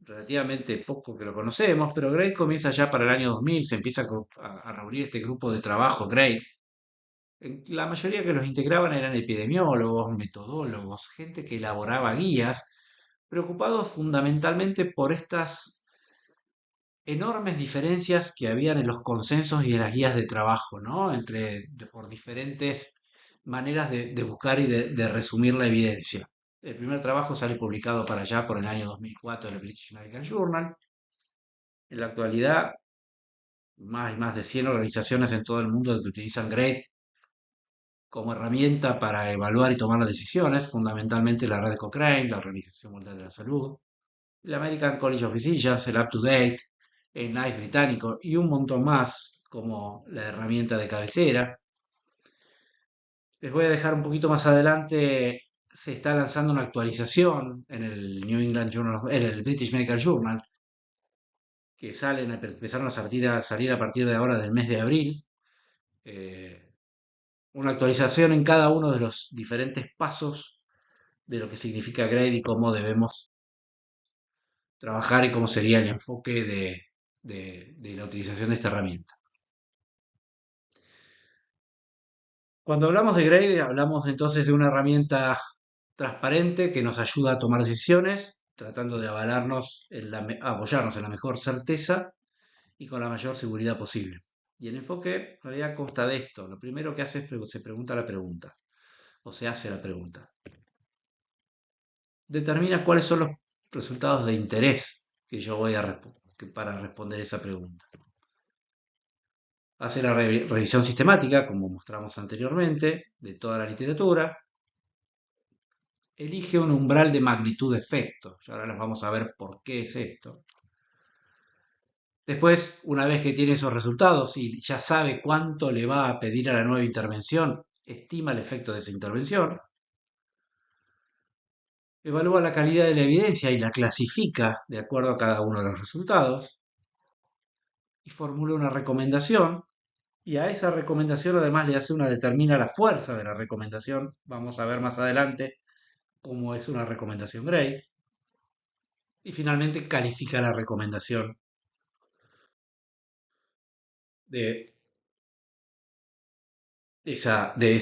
relativamente poco que lo conocemos, pero Grade comienza ya para el año 2000, se empieza a reunir este grupo de trabajo, Grade. La mayoría que los integraban eran epidemiólogos, metodólogos, gente que elaboraba guías, preocupados fundamentalmente por estas enormes diferencias que habían en los consensos y en las guías de trabajo, ¿no? Por diferentes maneras de buscar y de resumir la evidencia. El primer trabajo sale publicado para allá por el año 2004 en el British Medical Journal. En la actualidad, más y más de 100 organizaciones en todo el mundo que utilizan GRADE como herramienta para evaluar y tomar las decisiones, fundamentalmente la red de Cochrane, la Organización Mundial de la Salud, el American College of Physicians, el UpToDate, el NICE británico y un montón más como la herramienta de cabecera. Les voy a dejar un poquito más adelante, se está lanzando una actualización en el New England Journal, en el British Medical Journal, que empezaron a salir a partir de ahora del mes de abril. eh, una actualización en cada uno de los diferentes pasos de lo que significa Grade y cómo debemos trabajar y cómo sería el enfoque de la utilización de esta herramienta. Cuando hablamos de Grade, hablamos entonces de una herramienta transparente que nos ayuda a tomar decisiones, tratando de apoyarnos en la mejor certeza y con la mayor seguridad posible. Y el enfoque en realidad consta de esto. Lo primero que hace es se pregunta la pregunta, o se hace la pregunta. Determina cuáles son los resultados de interés que yo voy para responder esa pregunta. Hace la revisión sistemática, como mostramos anteriormente, de toda la literatura. Elige un umbral de magnitud de efecto. Y ahora les vamos a ver por qué es esto. Después, una vez que tiene esos resultados y ya sabe cuánto le va a pedir a la nueva intervención, estima el efecto de esa intervención. Evalúa la calidad de la evidencia y la clasifica de acuerdo a cada uno de los resultados. Y formula una recomendación. Y a esa recomendación además determina la fuerza de la recomendación. Vamos a ver más adelante cómo es una recomendación Gray. Y finalmente califica la recomendación de, esa, de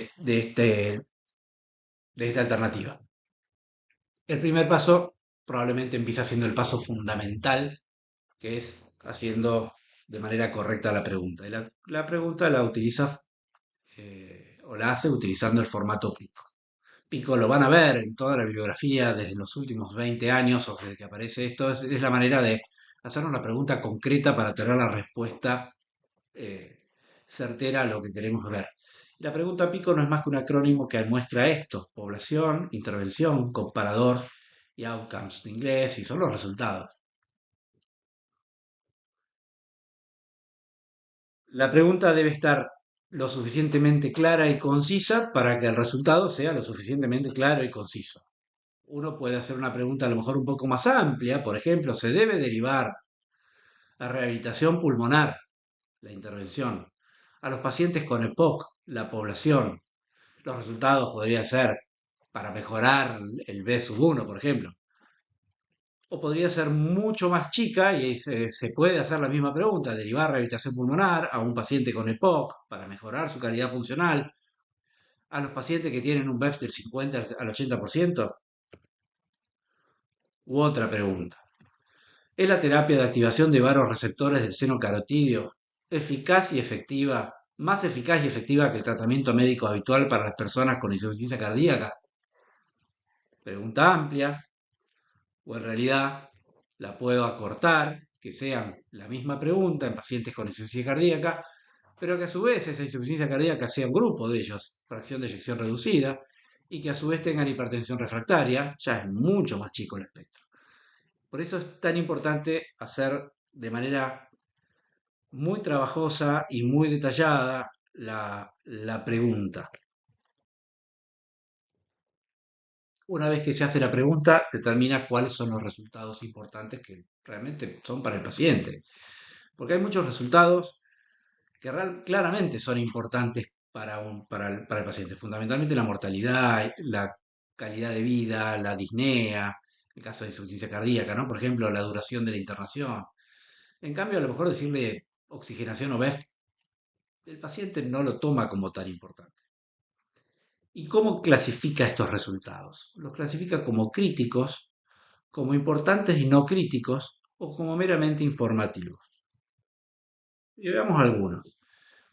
esta alternativa. El primer paso probablemente empieza siendo el paso fundamental, que es haciendo de manera correcta la pregunta. Y la pregunta la utiliza o la hace utilizando el formato Pico. Pico lo van a ver en toda la bibliografía desde los últimos 20 años o desde que aparece esto. Es la manera de hacernos la pregunta concreta para tener la respuesta eh, certera a lo que queremos ver. La pregunta Pico no es más que un acrónimo que muestra esto: población, intervención, comparador y outcomes en inglés, y son los resultados. La pregunta debe estar lo suficientemente clara y concisa para que el resultado sea lo suficientemente claro y conciso. Uno puede hacer una pregunta a lo mejor un poco más amplia, por ejemplo, ¿se debe derivar la rehabilitación pulmonar, la intervención, a los pacientes con EPOC, la población? Los resultados podrían ser para mejorar el B1, por ejemplo. O podría ser mucho más chica y se puede hacer la misma pregunta: derivar rehabilitación pulmonar a un paciente con EPOC para mejorar su calidad funcional, a los pacientes que tienen un BEF del 50 al 80%. U otra pregunta: ¿es la terapia de activación de varios receptores del seno carotídeo eficaz y efectiva, más eficaz y efectiva que el tratamiento médico habitual para las personas con insuficiencia cardíaca? Pregunta amplia. O en realidad la puedo acortar, que sean la misma pregunta en pacientes con insuficiencia cardíaca, pero que a su vez esa insuficiencia cardíaca sea un grupo de ellos, fracción de eyección reducida, y que a su vez tengan hipertensión refractaria. Ya es mucho más chico el espectro. Por eso es tan importante hacer de manera muy trabajosa y muy detallada la pregunta. Una vez que se hace la pregunta, determina cuáles son los resultados importantes que realmente son para el paciente. Porque hay muchos resultados que claramente son importantes para el paciente. Fundamentalmente la mortalidad, la calidad de vida, la disnea, el caso de insuficiencia cardíaca, ¿no? Por ejemplo, la duración de la internación. En cambio, a lo mejor decirle oxigenación o BEF, el paciente no lo toma como tan importante. ¿Y cómo clasifica estos resultados? Los clasifica como críticos, como importantes y no críticos, o como meramente informativos. Y veamos algunos.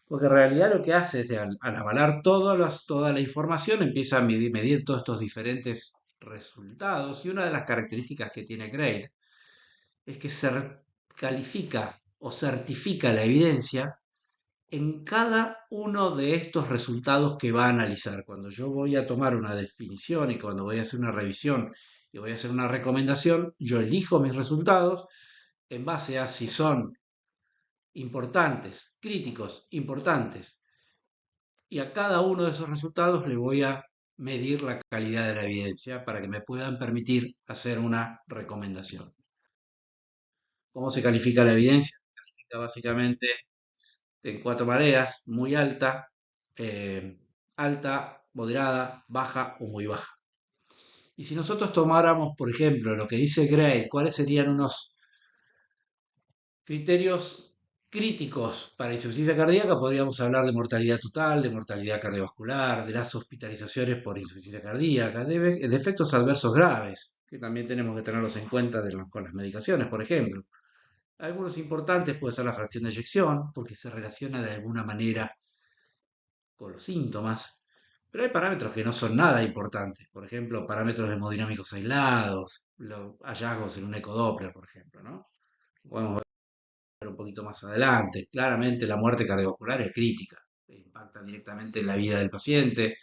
Porque en realidad lo que hace es, al avalar toda la información, empieza a medir todos estos diferentes resultados. Y una de las características que tiene Grade es que califica o certifica la evidencia en cada uno de estos resultados que va a analizar. Cuando yo voy a tomar una definición y cuando voy a hacer una revisión y voy a hacer una recomendación, yo elijo mis resultados en base a si son importantes, críticos, importantes, y a cada uno de esos resultados le voy a medir la calidad de la evidencia para que me puedan permitir hacer una recomendación. ¿Cómo se califica la evidencia? Se califica básicamente en cuatro maneras: muy alta, alta, moderada, baja o muy baja. Y si nosotros tomáramos, por ejemplo, lo que dice Gray, ¿cuáles serían unos criterios críticos para insuficiencia cardíaca? Podríamos hablar de mortalidad total, de mortalidad cardiovascular, de las hospitalizaciones por insuficiencia cardíaca, de efectos adversos graves, que también tenemos que tenerlos en cuenta con las medicaciones, por ejemplo. Algunos importantes puede ser la fracción de eyección, porque se relaciona de alguna manera con los síntomas, pero hay parámetros que no son nada importantes, por ejemplo, parámetros hemodinámicos aislados, los hallazgos en un ecodoppler, por ejemplo, ¿no? Podemos ver un poquito más adelante. Claramente la muerte cardiovascular es crítica, impacta directamente en la vida del paciente,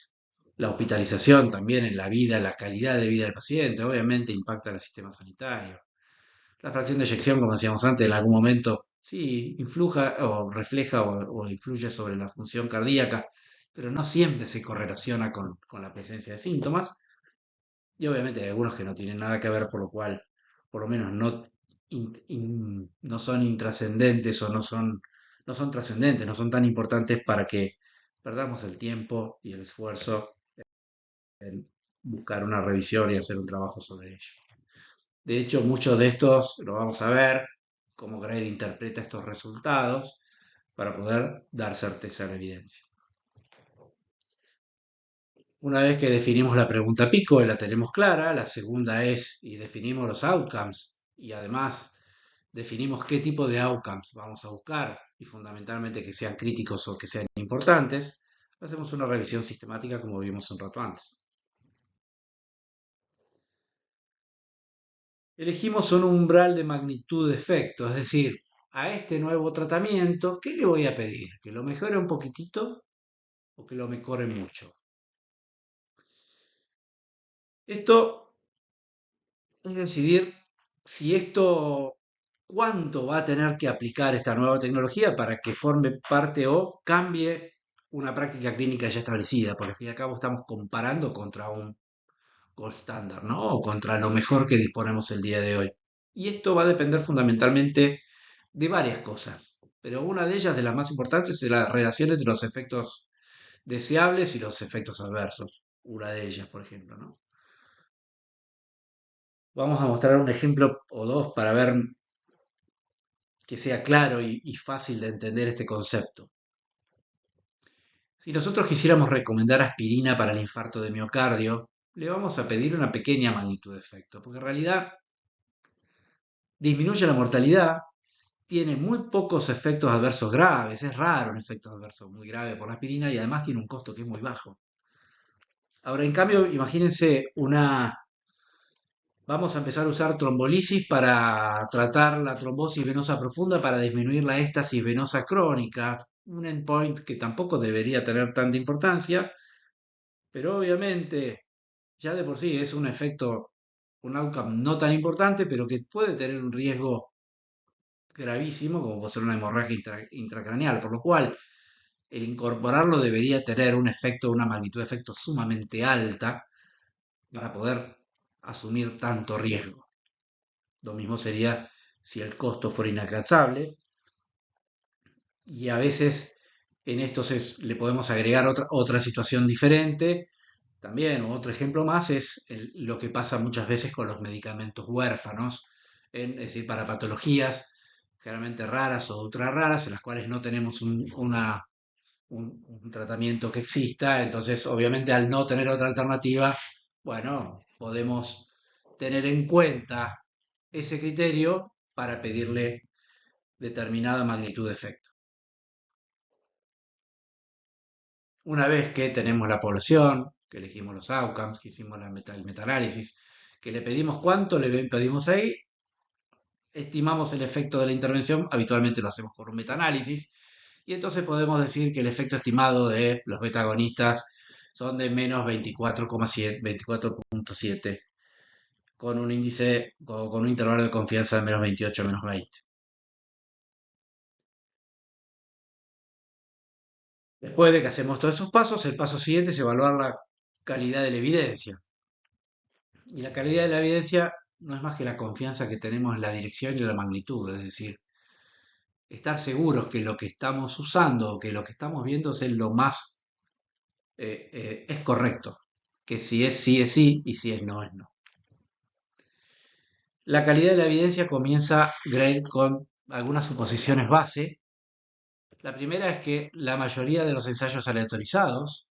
la hospitalización también en la vida, la calidad de vida del paciente, obviamente impacta en el sistema sanitario. La fracción de eyección, como decíamos antes, en algún momento sí influja o refleja o influye sobre la función cardíaca, pero no siempre se correlaciona con la presencia de síntomas. Y obviamente hay algunos que no tienen nada que ver, por lo cual, por lo menos no son intrascendentes o no son trascendentes, no son tan importantes para que perdamos el tiempo y el esfuerzo en buscar una revisión y hacer un trabajo sobre ello. De hecho, muchos de estos lo vamos a ver, cómo Grade interpreta estos resultados para poder dar certeza a la evidencia. Una vez que definimos la pregunta pico y la tenemos clara, la segunda es, y definimos los outcomes y además definimos qué tipo de outcomes vamos a buscar y fundamentalmente que sean críticos o que sean importantes, hacemos una revisión sistemática como vimos un rato antes. Elegimos un umbral de magnitud de efecto, es decir, a este nuevo tratamiento, ¿qué le voy a pedir? ¿Que lo mejore un poquitito o que lo mejore mucho? Esto es decidir si esto, cuánto va a tener que aplicar esta nueva tecnología para que forme parte o cambie una práctica clínica ya establecida, porque al fin y al cabo estamos comparando contra un gold standard, ¿no? O contra lo mejor que disponemos el día de hoy. Y esto va a depender fundamentalmente de varias cosas, pero una de ellas, de las más importantes, es la relación entre los efectos deseables y los efectos adversos. Una de ellas, por ejemplo, ¿no? Vamos a mostrar un ejemplo o dos para ver que sea claro y fácil de entender este concepto. Si nosotros quisiéramos recomendar aspirina para el infarto de miocardio, le vamos a pedir una pequeña magnitud de efecto, porque en realidad disminuye la mortalidad, tiene muy pocos efectos adversos graves, es raro un efecto adverso muy grave por la aspirina y además tiene un costo que es muy bajo. Ahora, en cambio, imagínense vamos a empezar a usar trombolisis para tratar la trombosis venosa profunda para disminuir la éstasis venosa crónica, un endpoint que tampoco debería tener tanta importancia, pero obviamente ya de por sí es un efecto, un outcome no tan importante, pero que puede tener un riesgo gravísimo, como puede ser una hemorragia intracraneal, por lo cual el incorporarlo debería tener un efecto, una magnitud de efecto sumamente alta para poder asumir tanto riesgo. Lo mismo sería si el costo fuera inalcanzable, y a veces en estos le podemos agregar otra situación diferente. También otro ejemplo más es lo que pasa muchas veces con los medicamentos huérfanos, es decir, para patologías generalmente raras o ultra raras, en las cuales no tenemos un tratamiento que exista. Entonces, obviamente, al no tener otra alternativa, bueno, podemos tener en cuenta ese criterio para pedirle determinada magnitud de efecto. Una vez que tenemos la población, que elegimos los outcomes, que hicimos el metaanálisis, que le pedimos cuánto le pedimos ahí, estimamos el efecto de la intervención, habitualmente lo hacemos por un metaanálisis, y entonces podemos decir que el efecto estimado de los beta-agonistas son de menos 24,7, 24,7, con un índice, con un intervalo de confianza de menos 28 a menos 20. Después de que hacemos todos esos pasos, el paso siguiente es evaluar la calidad de la evidencia. Y la calidad de la evidencia no es más que la confianza que tenemos en la dirección y la magnitud, es decir, estar seguros que lo que estamos usando, que lo que estamos viendo es lo más, es correcto, que si es sí es sí y si es no es no. La calidad de la evidencia comienza, Gray, con algunas suposiciones base. La primera es que la mayoría de los ensayos aleatorizados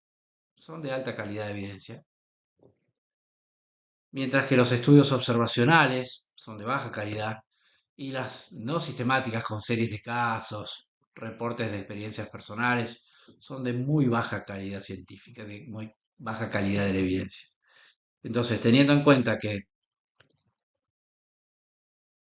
son de alta calidad de evidencia, mientras que los estudios observacionales son de baja calidad y las no sistemáticas con series de casos, reportes de experiencias personales, son de muy baja calidad científica, de muy baja calidad de la evidencia. Entonces, teniendo en cuenta que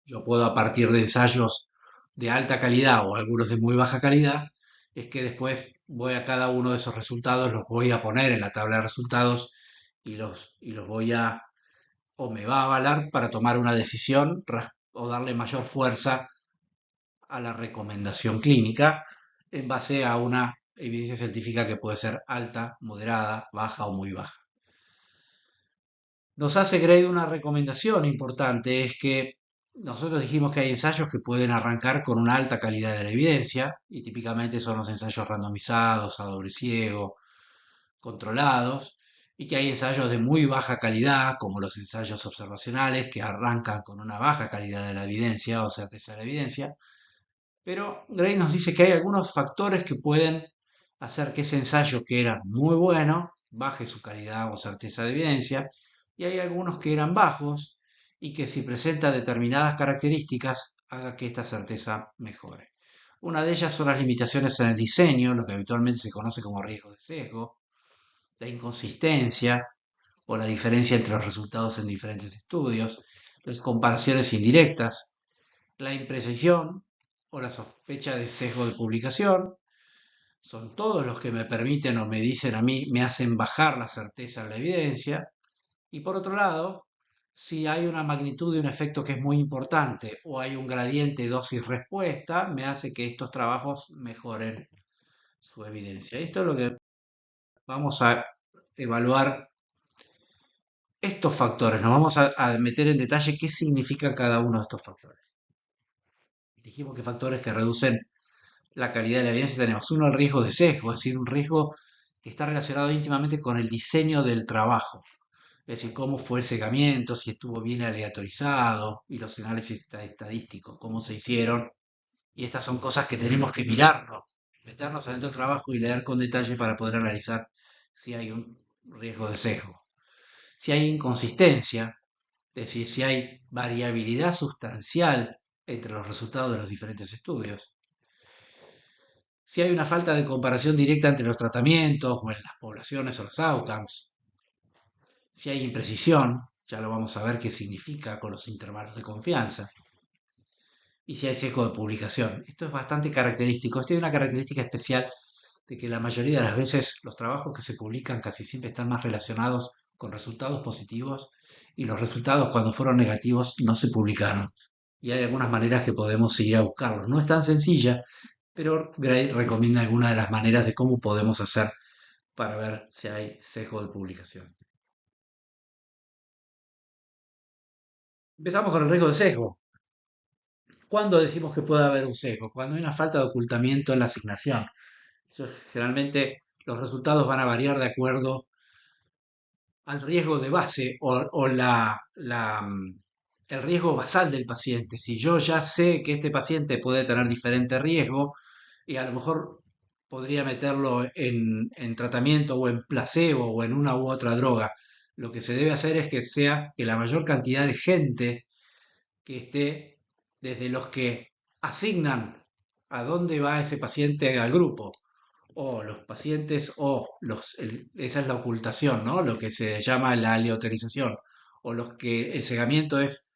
yo puedo a partir de ensayos de alta calidad o algunos de muy baja calidad, es que después voy a cada uno de esos resultados, los voy a poner en la tabla de resultados y los voy a, o me va a avalar para tomar una decisión o darle mayor fuerza a la recomendación clínica en base a una evidencia científica que puede ser alta, moderada, baja o muy baja. Nos hace Grade una recomendación importante, es que nosotros dijimos que hay ensayos que pueden arrancar con una alta calidad de la evidencia, y típicamente son los ensayos randomizados, a doble ciego, controlados, y que hay ensayos de muy baja calidad, como los ensayos observacionales, que arrancan con una baja calidad de la evidencia o certeza de la evidencia. Pero Gray nos dice que hay algunos factores que pueden hacer que ese ensayo que era muy bueno baje su calidad o certeza de evidencia, y hay algunos que eran bajos y que si presenta determinadas características haga que esta certeza mejore. Una de ellas son las limitaciones en el diseño, lo que habitualmente se conoce como riesgo de sesgo, la inconsistencia o la diferencia entre los resultados en diferentes estudios, las comparaciones indirectas, la imprecisión o la sospecha de sesgo de publicación. Son todos los que me permiten o me dicen a mí, me hacen bajar la certeza de la evidencia. Y por otro lado, si hay una magnitud de un efecto que es muy importante o hay un gradiente dosis-respuesta, me hace que estos trabajos mejoren su evidencia. Esto es lo que vamos a evaluar, estos factores. Nos vamos a meter en detalle qué significa cada uno de estos factores. Dijimos que factores que reducen la calidad de la evidencia tenemos. Uno, el riesgo de sesgo, es decir, un riesgo que está relacionado íntimamente con el diseño del trabajo. Es decir, cómo fue el segamiento, si estuvo bien aleatorizado y los análisis estadísticos, cómo se hicieron. Y estas son cosas que tenemos que mirarnos, meternos adentro del trabajo y leer con detalle para poder analizar si hay un riesgo de sesgo. Si hay inconsistencia, es decir, si hay variabilidad sustancial entre los resultados de los diferentes estudios. Si hay una falta de comparación directa entre los tratamientos o en las poblaciones o los outcomes. Si hay imprecisión, ya lo vamos a ver qué significa con los intervalos de confianza. Y si hay sesgo de publicación. Esto es bastante característico. Esto es una característica especial de que la mayoría de las veces los trabajos que se publican casi siempre están más relacionados con resultados positivos y los resultados cuando fueron negativos no se publicaron. Y hay algunas maneras que podemos seguir a buscarlos. No es tan sencilla, pero Gray recomienda algunas de las maneras de cómo podemos hacer para ver si hay sesgo de publicación. Empezamos con el riesgo de sesgo. ¿Cuándo decimos que puede haber un sesgo? Cuando hay una falta de ocultamiento en la asignación. Generalmente los resultados van a variar de acuerdo al riesgo de base o el riesgo basal del paciente. Si yo ya sé que este paciente puede tener diferente riesgo y a lo mejor podría meterlo en tratamiento o en placebo o en una u otra droga, lo que se debe hacer es que sea que la mayor cantidad de gente que esté, desde los que asignan a dónde va ese paciente al grupo, o los pacientes, esa es la ocultación, ¿no? Lo que se llama la aleatorización, o los que el cegamiento es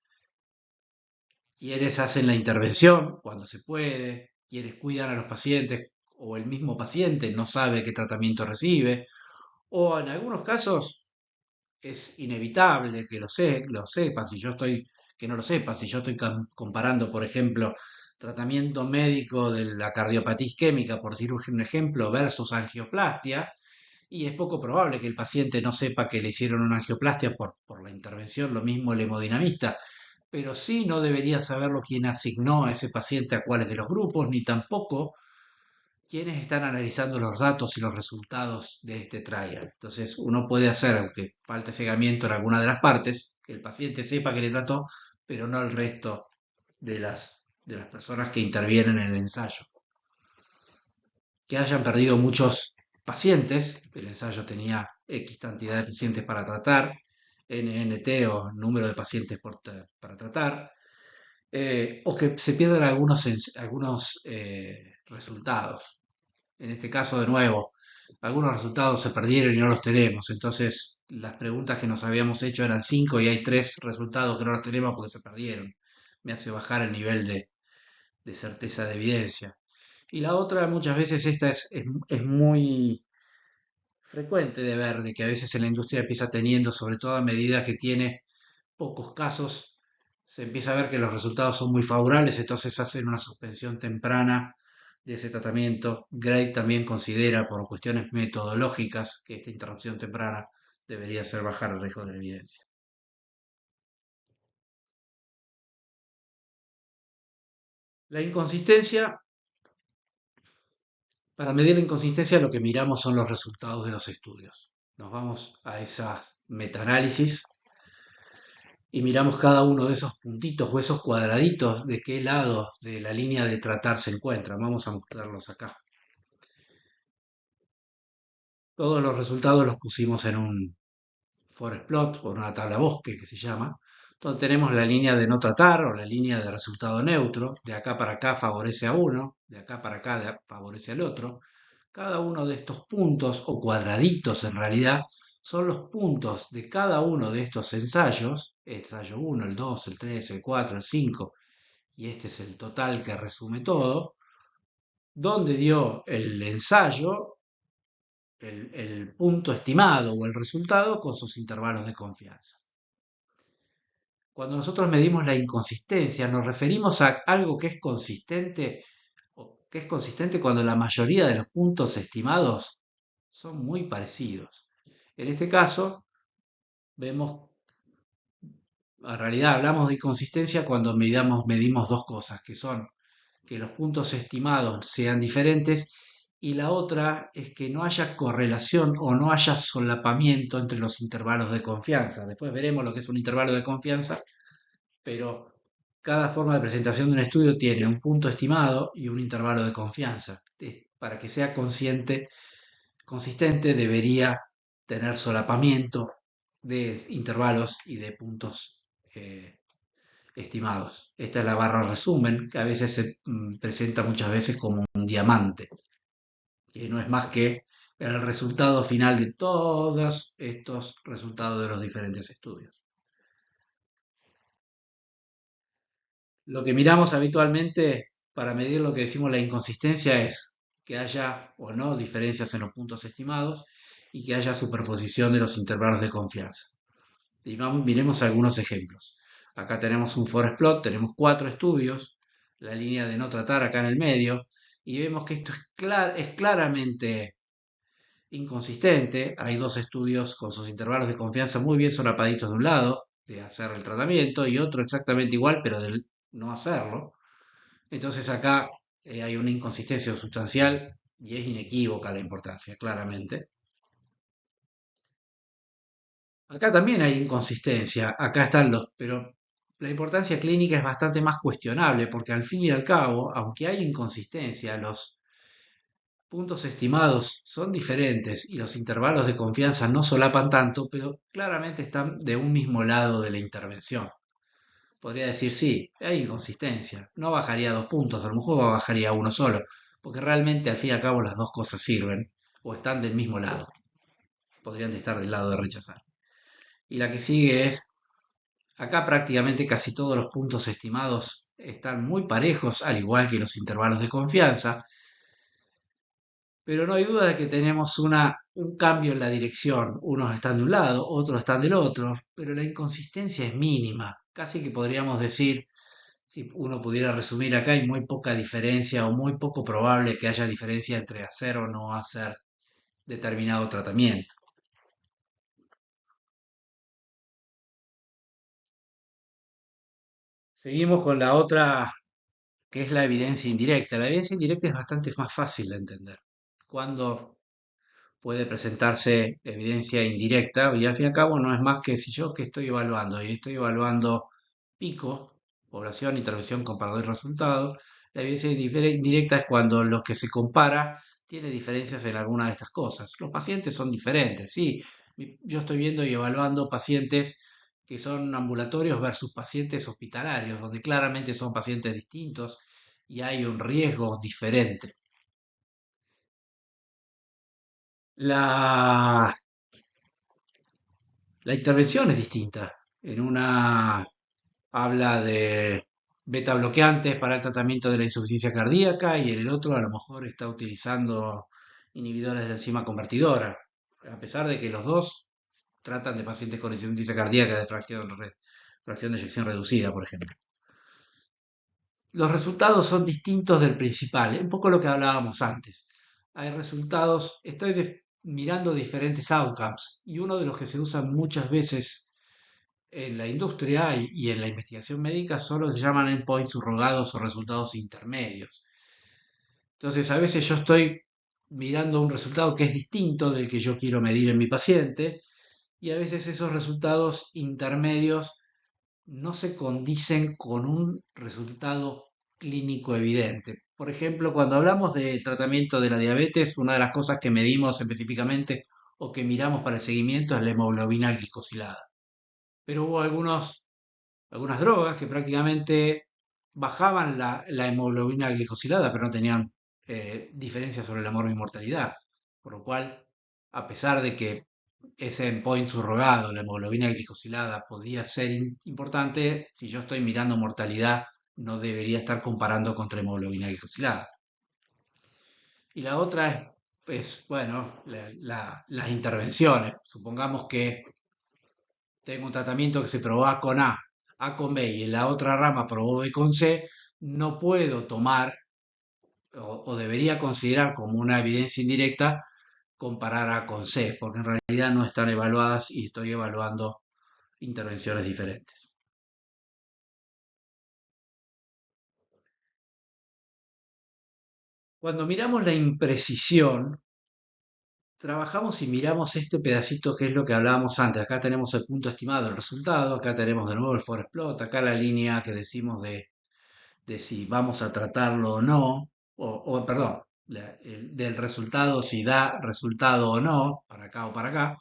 quienes hacen la intervención cuando se puede, quienes cuidan a los pacientes, o el mismo paciente no sabe qué tratamiento recibe, o en algunos casos es inevitable que lo sepa, si yo estoy, que no lo sepa, si yo estoy comparando, por ejemplo, tratamiento médico de la cardiopatía isquémica, por decir un ejemplo, versus angioplastia, y es poco probable que el paciente no sepa que le hicieron una angioplastia por la intervención, lo mismo el hemodinamista, pero sí no debería saberlo quién asignó a ese paciente a cuáles de los grupos, ni tampoco quiénes están analizando los datos y los resultados de este trial. Entonces, uno puede hacer, aunque falte cegamiento en alguna de las partes, que el paciente sepa que le trató, pero no el resto de las personas que intervienen en el ensayo. Que hayan perdido muchos pacientes, el ensayo tenía X cantidad de pacientes para tratar, NNT o número de pacientes para tratar, o que se pierdan algunos resultados. En este caso, de nuevo, algunos resultados se perdieron y no los tenemos. Entonces, las preguntas que nos habíamos hecho eran 5 y hay 3 resultados que no los tenemos porque se perdieron. Me hace bajar el nivel de certeza de evidencia. Y la otra, muchas veces esta es muy frecuente de ver, de que a veces en la industria empieza teniendo, sobre todo a medida que tiene pocos casos, se empieza a ver que los resultados son muy favorables, entonces hacen una suspensión temprana de ese tratamiento. Gray también considera, por cuestiones metodológicas, que esta interrupción temprana debería ser bajar el riesgo de la evidencia. La inconsistencia, para medir la inconsistencia lo que miramos son los resultados de los estudios. Nos vamos a esas metaanálisis y miramos cada uno de esos puntitos o esos cuadraditos de qué lado de la línea de tratar se encuentran. Vamos a mostrarlos acá. Todos los resultados los pusimos en un forest plot o una tabla bosque que se llama, donde tenemos la línea de no tratar o la línea de resultado neutro. De acá para acá favorece a uno, de acá para acá favorece al otro. Cada uno de estos puntos o cuadraditos en realidad son los puntos de cada uno de estos ensayos, ensayo 1, el 2, el 3, el 4, el 5, y este es el total que resume todo, donde dio el ensayo el punto estimado o el resultado con sus intervalos de confianza. Cuando nosotros medimos la inconsistencia, nos referimos a algo que es consistente, o que es consistente cuando la mayoría de los puntos estimados son muy parecidos. En este caso, vemos, en realidad hablamos de inconsistencia cuando medimos dos cosas, que son que los puntos estimados sean diferentes y la otra es que no haya correlación o no haya solapamiento entre los intervalos de confianza. Después veremos lo que es un intervalo de confianza, pero cada forma de presentación de un estudio tiene un punto estimado y un intervalo de confianza. Para que sea consistente debería tener solapamiento de intervalos y de puntos estimados. Esta es la barra resumen, que a veces se presenta muchas veces como un diamante, que no es más que el resultado final de todos estos resultados de los diferentes estudios. Lo que miramos habitualmente para medir lo que decimos la inconsistencia es que haya o no diferencias en los puntos estimados y que haya superposición de los intervalos de confianza. Y miremos algunos ejemplos. Acá tenemos un forest plot, tenemos 4 estudios, la línea de no tratar acá en el medio, y vemos que esto es claramente inconsistente. Hay dos estudios con sus intervalos de confianza muy bien solapaditos de un lado, de hacer el tratamiento, y otro exactamente igual, pero de no hacerlo. Entonces acá hay una inconsistencia sustancial y es inequívoca la importancia, claramente. Acá también hay inconsistencia, acá están pero la importancia clínica es bastante más cuestionable porque al fin y al cabo, aunque hay inconsistencia, los puntos estimados son diferentes y los intervalos de confianza no solapan tanto, pero claramente están de un mismo lado de la intervención. Podría decir, sí, hay inconsistencia, no bajaría 2 puntos, a lo mejor bajaría uno solo, porque realmente al fin y al cabo las dos cosas sirven o están del mismo lado, podrían estar del lado de rechazar. Y la que sigue es, acá prácticamente casi todos los puntos estimados están muy parejos, al igual que los intervalos de confianza, pero no hay duda de que tenemos un cambio en la dirección. Unos están de un lado, otros están del otro, pero la inconsistencia es mínima. Casi que podríamos decir, si uno pudiera resumir acá, hay muy poca diferencia o muy poco probable que haya diferencia entre hacer o no hacer determinado tratamiento. Seguimos con la otra, que es la evidencia indirecta. La evidencia indirecta es bastante más fácil de entender. Cuando puede presentarse evidencia indirecta y al fin y al cabo no es más que si yo que estoy evaluando y estoy evaluando pico, población, intervención, comparador y resultado, la evidencia indirecta es cuando lo que se compara tiene diferencias en alguna de estas cosas. Los pacientes son diferentes, sí. Yo estoy viendo y evaluando pacientes que son ambulatorios versus pacientes hospitalarios, donde claramente son pacientes distintos y hay un riesgo diferente. La, la intervención es distinta. En una habla de beta bloqueantes para el tratamiento de la insuficiencia cardíaca y en el otro a lo mejor está utilizando inhibidores de la enzima convertidora, a pesar de que los dos tratan de pacientes con insuficiencia cardíaca de fracción de eyección reducida, por ejemplo. Los resultados son distintos del principal, un poco lo que hablábamos antes. Hay resultados, mirando diferentes outcomes y uno de los que se usan muchas veces en la industria y en la investigación médica solo se llaman endpoints subrogados o resultados intermedios. Entonces, a veces yo estoy mirando un resultado que es distinto del que yo quiero medir en mi paciente y a veces esos resultados intermedios no se condicen con un resultado clínico evidente. Por ejemplo, cuando hablamos de tratamiento de la diabetes, una de las cosas que medimos específicamente o que miramos para el seguimiento es la hemoglobina glicosilada. Pero hubo algunas drogas que prácticamente bajaban la hemoglobina glicosilada, pero no tenían diferencias sobre la mortalidad. Por lo cual, a pesar de que ese endpoint subrogado, la hemoglobina glicosilada, podía ser importante, si yo estoy mirando mortalidad, no debería estar comparando contra hemoglobina glicosilada. Y la otra bueno, las intervenciones. Supongamos que tengo un tratamiento que se probó A con A con B y en la otra rama probó B con C, no puedo tomar o debería considerar como una evidencia indirecta comparar A con C, porque en realidad no están evaluadas y estoy evaluando intervenciones diferentes. Cuando miramos la imprecisión, trabajamos y miramos este pedacito que es lo que hablábamos antes. Acá tenemos el punto estimado, el resultado, acá tenemos de nuevo el forest plot, acá la línea que decimos de si vamos a tratarlo o no, perdón, del resultado, si da resultado o no, para acá o para acá,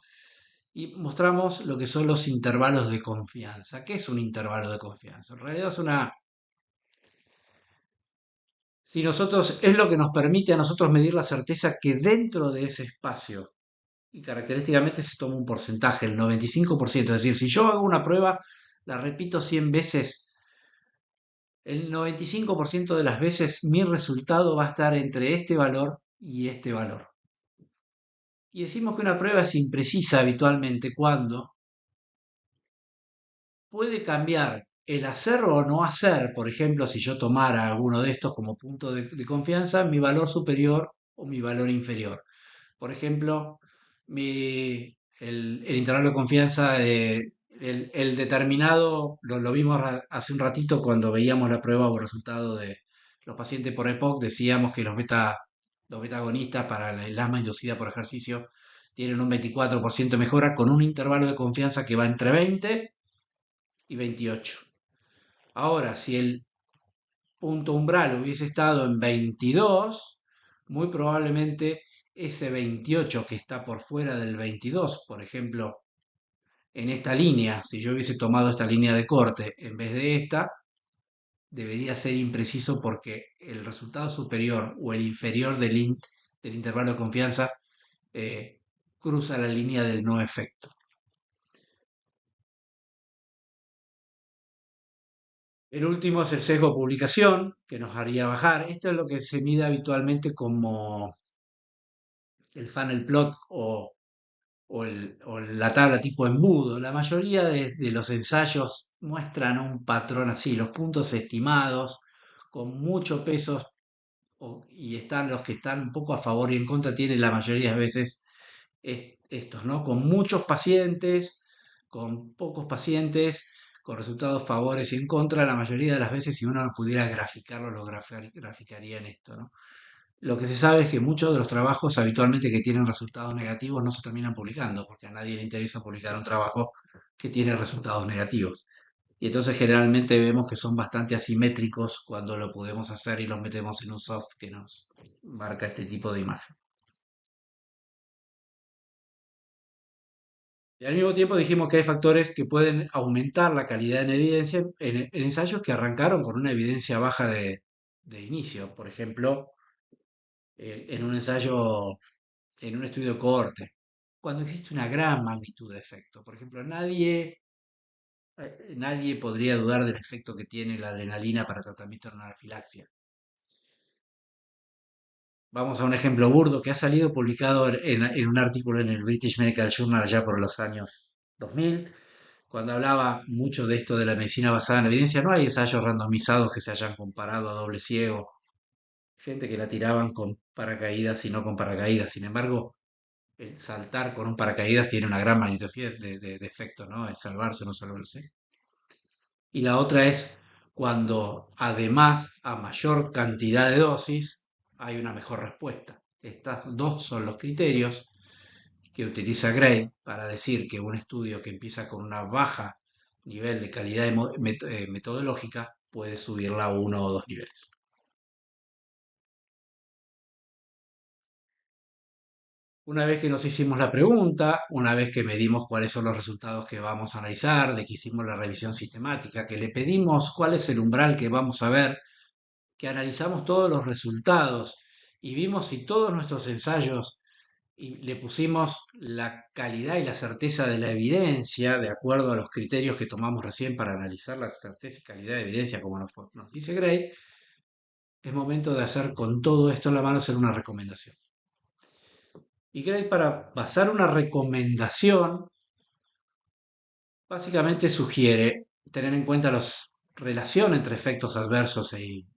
y mostramos lo que son los intervalos de confianza. ¿Qué es un intervalo de confianza? En realidad si nosotros, es lo que nos permite a nosotros medir la certeza que dentro de ese espacio, y característicamente se toma un porcentaje, el 95%, es decir, si yo hago una prueba, la repito 100 veces, el 95% de las veces mi resultado va a estar entre este valor y este valor. Y decimos que una prueba es imprecisa habitualmente cuando puede cambiar el hacer o no hacer, por ejemplo, si yo tomara alguno de estos como punto de confianza, mi valor superior o mi valor inferior. Por ejemplo, el intervalo de confianza, el determinado, lo vimos hace un ratito cuando veíamos la prueba o resultado de los pacientes por EPOC, decíamos que los beta agonistas para el asma inducida por ejercicio tienen un 24% de mejora con un intervalo de confianza que va entre 20 y 28. Ahora, si el punto umbral hubiese estado en 22, muy probablemente ese 28 que está por fuera del 22, por ejemplo, en esta línea, si yo hubiese tomado esta línea de corte en vez de esta, debería ser impreciso porque el resultado superior o el inferior del intervalo de confianza eh, cruza la línea del no efecto. El último es el sesgo de publicación, que nos haría bajar. Esto es lo que se mide habitualmente como el funnel plot o la tabla tipo embudo. La mayoría de los ensayos muestran un patrón así, los puntos estimados con mucho peso y están los que están un poco a favor y en contra, tienen la mayoría de veces estos, ¿no? Con muchos pacientes, con pocos pacientes, con resultados favores y en contra, la mayoría de las veces, si uno pudiera graficarlo, graficaría en esto, ¿no? Lo que se sabe es que muchos de los trabajos habitualmente que tienen resultados negativos no se terminan publicando, porque a nadie le interesa publicar un trabajo que tiene resultados negativos. Y entonces generalmente vemos que son bastante asimétricos cuando lo podemos hacer y los metemos en un soft que nos marca este tipo de imagen. Y al mismo tiempo dijimos que hay factores que pueden aumentar la calidad en evidencia en ensayos que arrancaron con una evidencia baja de inicio. Por ejemplo, en un ensayo, en un estudio de cohorte, cuando existe una gran magnitud de efecto. Por ejemplo, nadie podría dudar del efecto que tiene la adrenalina para tratamiento de una anafilaxia. Vamos a un ejemplo burdo que ha salido publicado en un artículo en el British Medical Journal ya por los años 2000, cuando hablaba mucho de esto de la medicina basada en evidencia. No hay ensayos randomizados que se hayan comparado a doble ciego, gente que la tiraban con paracaídas y no con paracaídas. Sin embargo, el saltar con un paracaídas tiene una gran magnitud de efecto, ¿no? Es salvarse o no salvarse. Y la otra es cuando además a mayor cantidad de dosis hay una mejor respuesta. Estas dos son los criterios que utiliza Gray para decir que un estudio que empieza con una baja nivel de calidad metodológica puede subirla a uno o dos niveles. Una vez que nos hicimos la pregunta, una vez que medimos cuáles son los resultados que vamos a analizar, de que hicimos la revisión sistemática, que le pedimos cuál es el umbral que vamos a ver, que analizamos todos los resultados y vimos si todos nuestros ensayos y le pusimos la calidad y la certeza de la evidencia de acuerdo a los criterios que tomamos recién para analizar la certeza y calidad de evidencia, como nos dice Gray, es momento de hacer con todo esto en la mano, hacer una recomendación. Y Gray, para basar una recomendación, básicamente sugiere tener en cuenta la relación entre efectos adversos y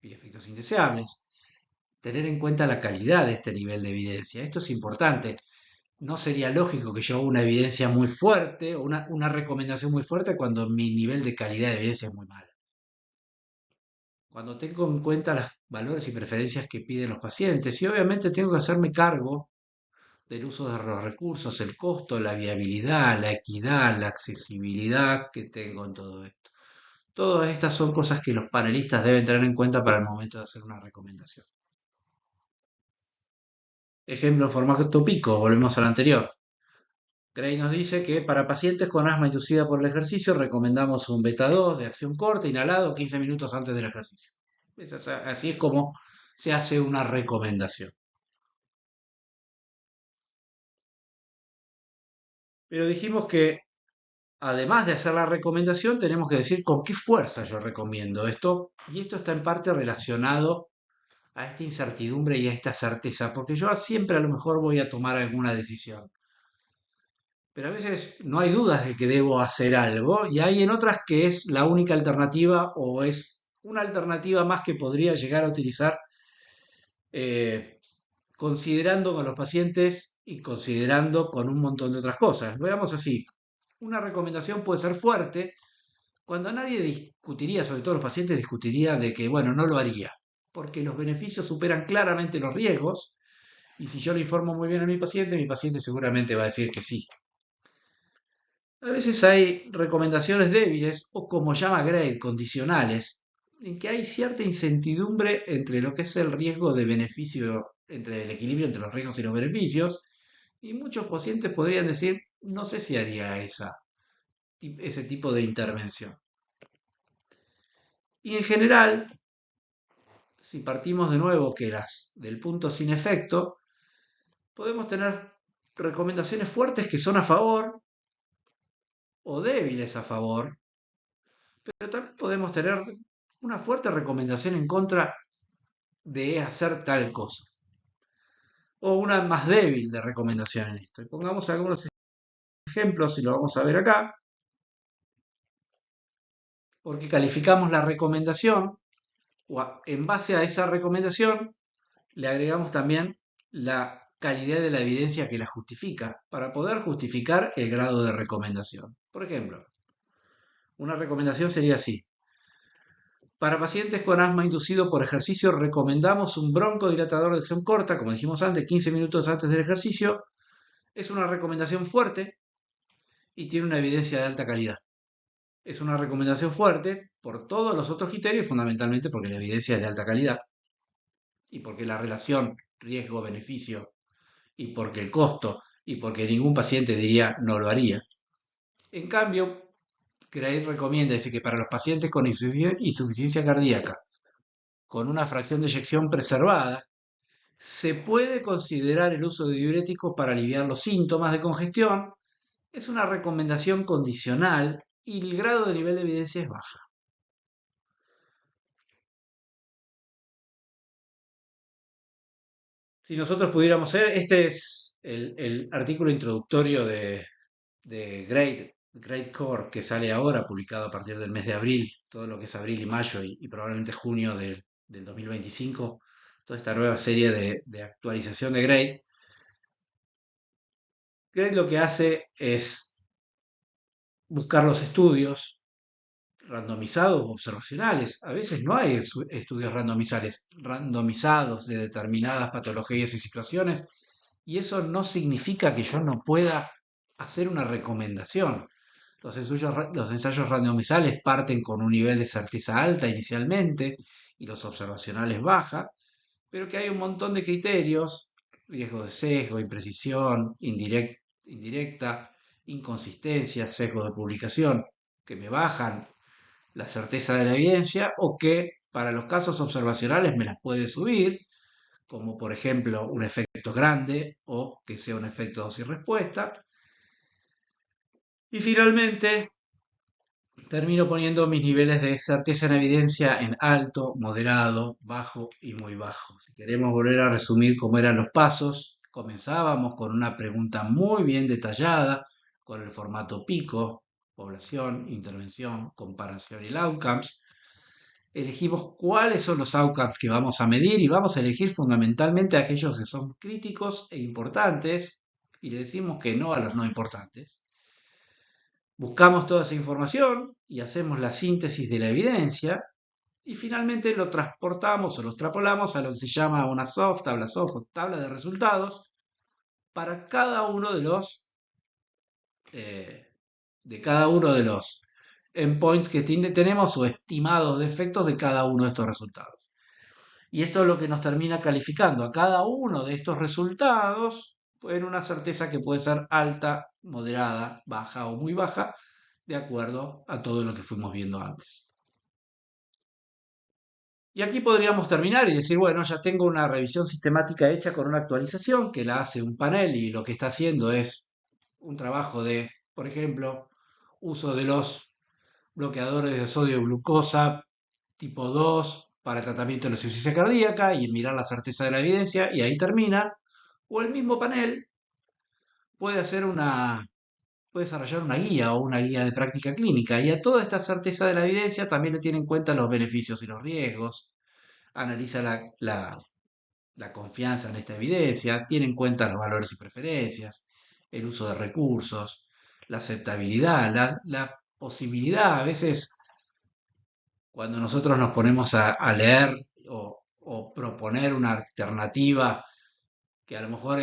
efectos indeseables, tener en cuenta la calidad de este nivel de evidencia. Esto es importante. No sería lógico que yo haga una evidencia muy fuerte o una recomendación muy fuerte cuando mi nivel de calidad de evidencia es muy malo. Cuando tengo en cuenta los valores y preferencias que piden los pacientes y obviamente tengo que hacerme cargo del uso de los recursos, el costo, la viabilidad, la equidad, la accesibilidad que tengo en todo esto. Todas estas son cosas que los panelistas deben tener en cuenta para el momento de hacer una recomendación. Ejemplo en formato pico, volvemos al anterior. Gray nos dice que para pacientes con asma inducida por el ejercicio recomendamos un beta 2 de acción corta, inhalado 15 minutos antes del ejercicio. Así es como se hace una recomendación. Pero dijimos que además de hacer la recomendación, tenemos que decir con qué fuerza yo recomiendo esto. Y esto está en parte relacionado a esta incertidumbre y a esta certeza, porque yo siempre a lo mejor voy a tomar alguna decisión. Pero a veces no hay dudas de que debo hacer algo y hay en otras que es la única alternativa o es una alternativa más que podría llegar a utilizar eh, considerando con los pacientes y considerando con un montón de otras cosas. Veamos así, una recomendación puede ser fuerte cuando nadie discutiría, sobre todo los pacientes discutirían de que, bueno, no lo haría, porque los beneficios superan claramente los riesgos Y si yo le informo muy bien a mi paciente seguramente va a decir que sí. A veces hay recomendaciones débiles o como llama Gray, condicionales, en que hay cierta incertidumbre entre lo que es el riesgo de beneficio, entre el equilibrio entre los riesgos y los beneficios, y muchos pacientes podrían decir, no sé si haría ese tipo de intervención. Y en general, si partimos de nuevo que del punto sin efecto, podemos tener recomendaciones fuertes que son a favor o débiles a favor, pero también podemos tener una fuerte recomendación en contra de hacer tal cosa, o una más débil de recomendación en esto. Y pongamos algunos ejemplos y lo vamos a ver acá, porque calificamos la recomendación en base a esa recomendación le agregamos también la calidad de la evidencia que la justifica, para poder justificar el grado de recomendación. Por ejemplo, una recomendación sería así. Para pacientes con asma inducido por ejercicio, recomendamos un broncodilatador de acción corta, como dijimos antes, 15 minutos antes del ejercicio. Es una recomendación fuerte y tiene una evidencia de alta calidad. Es una recomendación fuerte por todos los otros criterios, fundamentalmente porque la evidencia es de alta calidad y porque la relación riesgo-beneficio y porque el costo y porque ningún paciente diría no lo haría. En cambio, Gray recomienda dice que para los pacientes con insuficiencia cardíaca con una fracción de eyección preservada, se puede considerar el uso de diuréticos para aliviar los síntomas de congestión. Es una recomendación condicional y el grado de nivel de evidencia es baja. Si nosotros pudiéramos ser, este es el artículo introductorio de Great Core que sale ahora, publicado a partir del mes de abril, todo lo que es abril y mayo y probablemente junio del 2025, toda esta nueva serie de actualización de Great. Great lo que hace es buscar los estudios randomizados o observacionales. A veces no hay estudios randomizados de determinadas patologías y situaciones, y eso no significa que yo no pueda hacer una recomendación. Los ensayos randomizables parten con un nivel de certeza alta inicialmente y los observacionales baja, pero que hay un montón de criterios, riesgo de sesgo, imprecisión, indirecta, inconsistencia, sesgo de publicación, que me bajan la certeza de la evidencia o que para los casos observacionales me las puede subir, como por ejemplo un efecto grande o que sea un efecto dosis respuesta. Y finalmente termino poniendo mis niveles de certeza en evidencia en alto, moderado, bajo y muy bajo. Si queremos volver a resumir cómo eran los pasos, comenzábamos con una pregunta muy bien detallada, con el formato PICO, población, intervención, comparación y el outcomes. Elegimos cuáles son los outcomes que vamos a medir y vamos a elegir fundamentalmente aquellos que son críticos e importantes y le decimos que no a los no importantes. Buscamos toda esa información y hacemos la síntesis de la evidencia y finalmente lo transportamos o lo extrapolamos a lo que se llama una soft o tabla de resultados para eh, cada uno de los endpoints que tenemos o estimados de efectos de cada uno de estos resultados. Y esto es lo que nos termina calificando a cada uno de estos resultados en una certeza que puede ser alta, moderada, baja o muy baja, de acuerdo a todo lo que fuimos viendo antes. Y aquí podríamos terminar y decir, bueno, ya tengo una revisión sistemática hecha con una actualización que la hace un panel y lo que está haciendo es un trabajo de, por ejemplo, uso de los bloqueadores de sodio y glucosa tipo 2 para el tratamiento de la insuficiencia cardíaca y mirar la certeza de la evidencia y ahí termina. O el mismo panel puede puede desarrollar una guía o una guía de práctica clínica y a toda esta certeza de la evidencia también le tiene en cuenta los beneficios y los riesgos, analiza la confianza en esta evidencia, tiene en cuenta los valores y preferencias, el uso de recursos, la aceptabilidad, la posibilidad. A veces, cuando nosotros nos ponemos a leer o proponer una alternativa que a lo mejor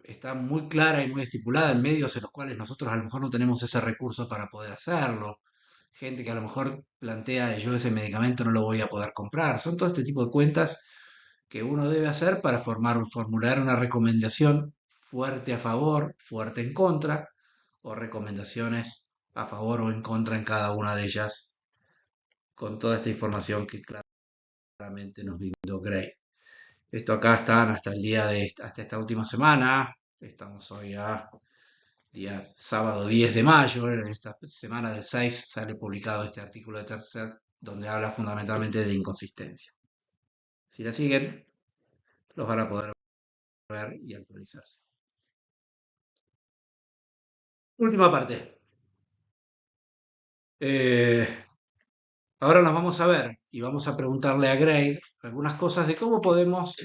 está muy clara y muy estipulada en medios en los cuales nosotros a lo mejor no tenemos ese recurso para poder hacerlo. Gente que a lo mejor plantea, yo ese medicamento no lo voy a poder comprar. Son todo este tipo de cuentas que uno debe hacer para formular una recomendación fuerte a favor, fuerte en contra, o recomendaciones a favor o en contra en cada una de ellas, con toda esta información que claramente nos brindó Gray. Esto acá están hasta el día hasta esta última semana. Estamos hoy a día sábado 10 de mayo. En esta semana del 6 sale publicado este artículo de Tercer donde habla fundamentalmente de la inconsistencia. Si la siguen, los van a poder ver y actualizarse. Última parte. Eh, Ahora nos vamos a ver y vamos a preguntarle a Gray algunas cosas de cómo podemos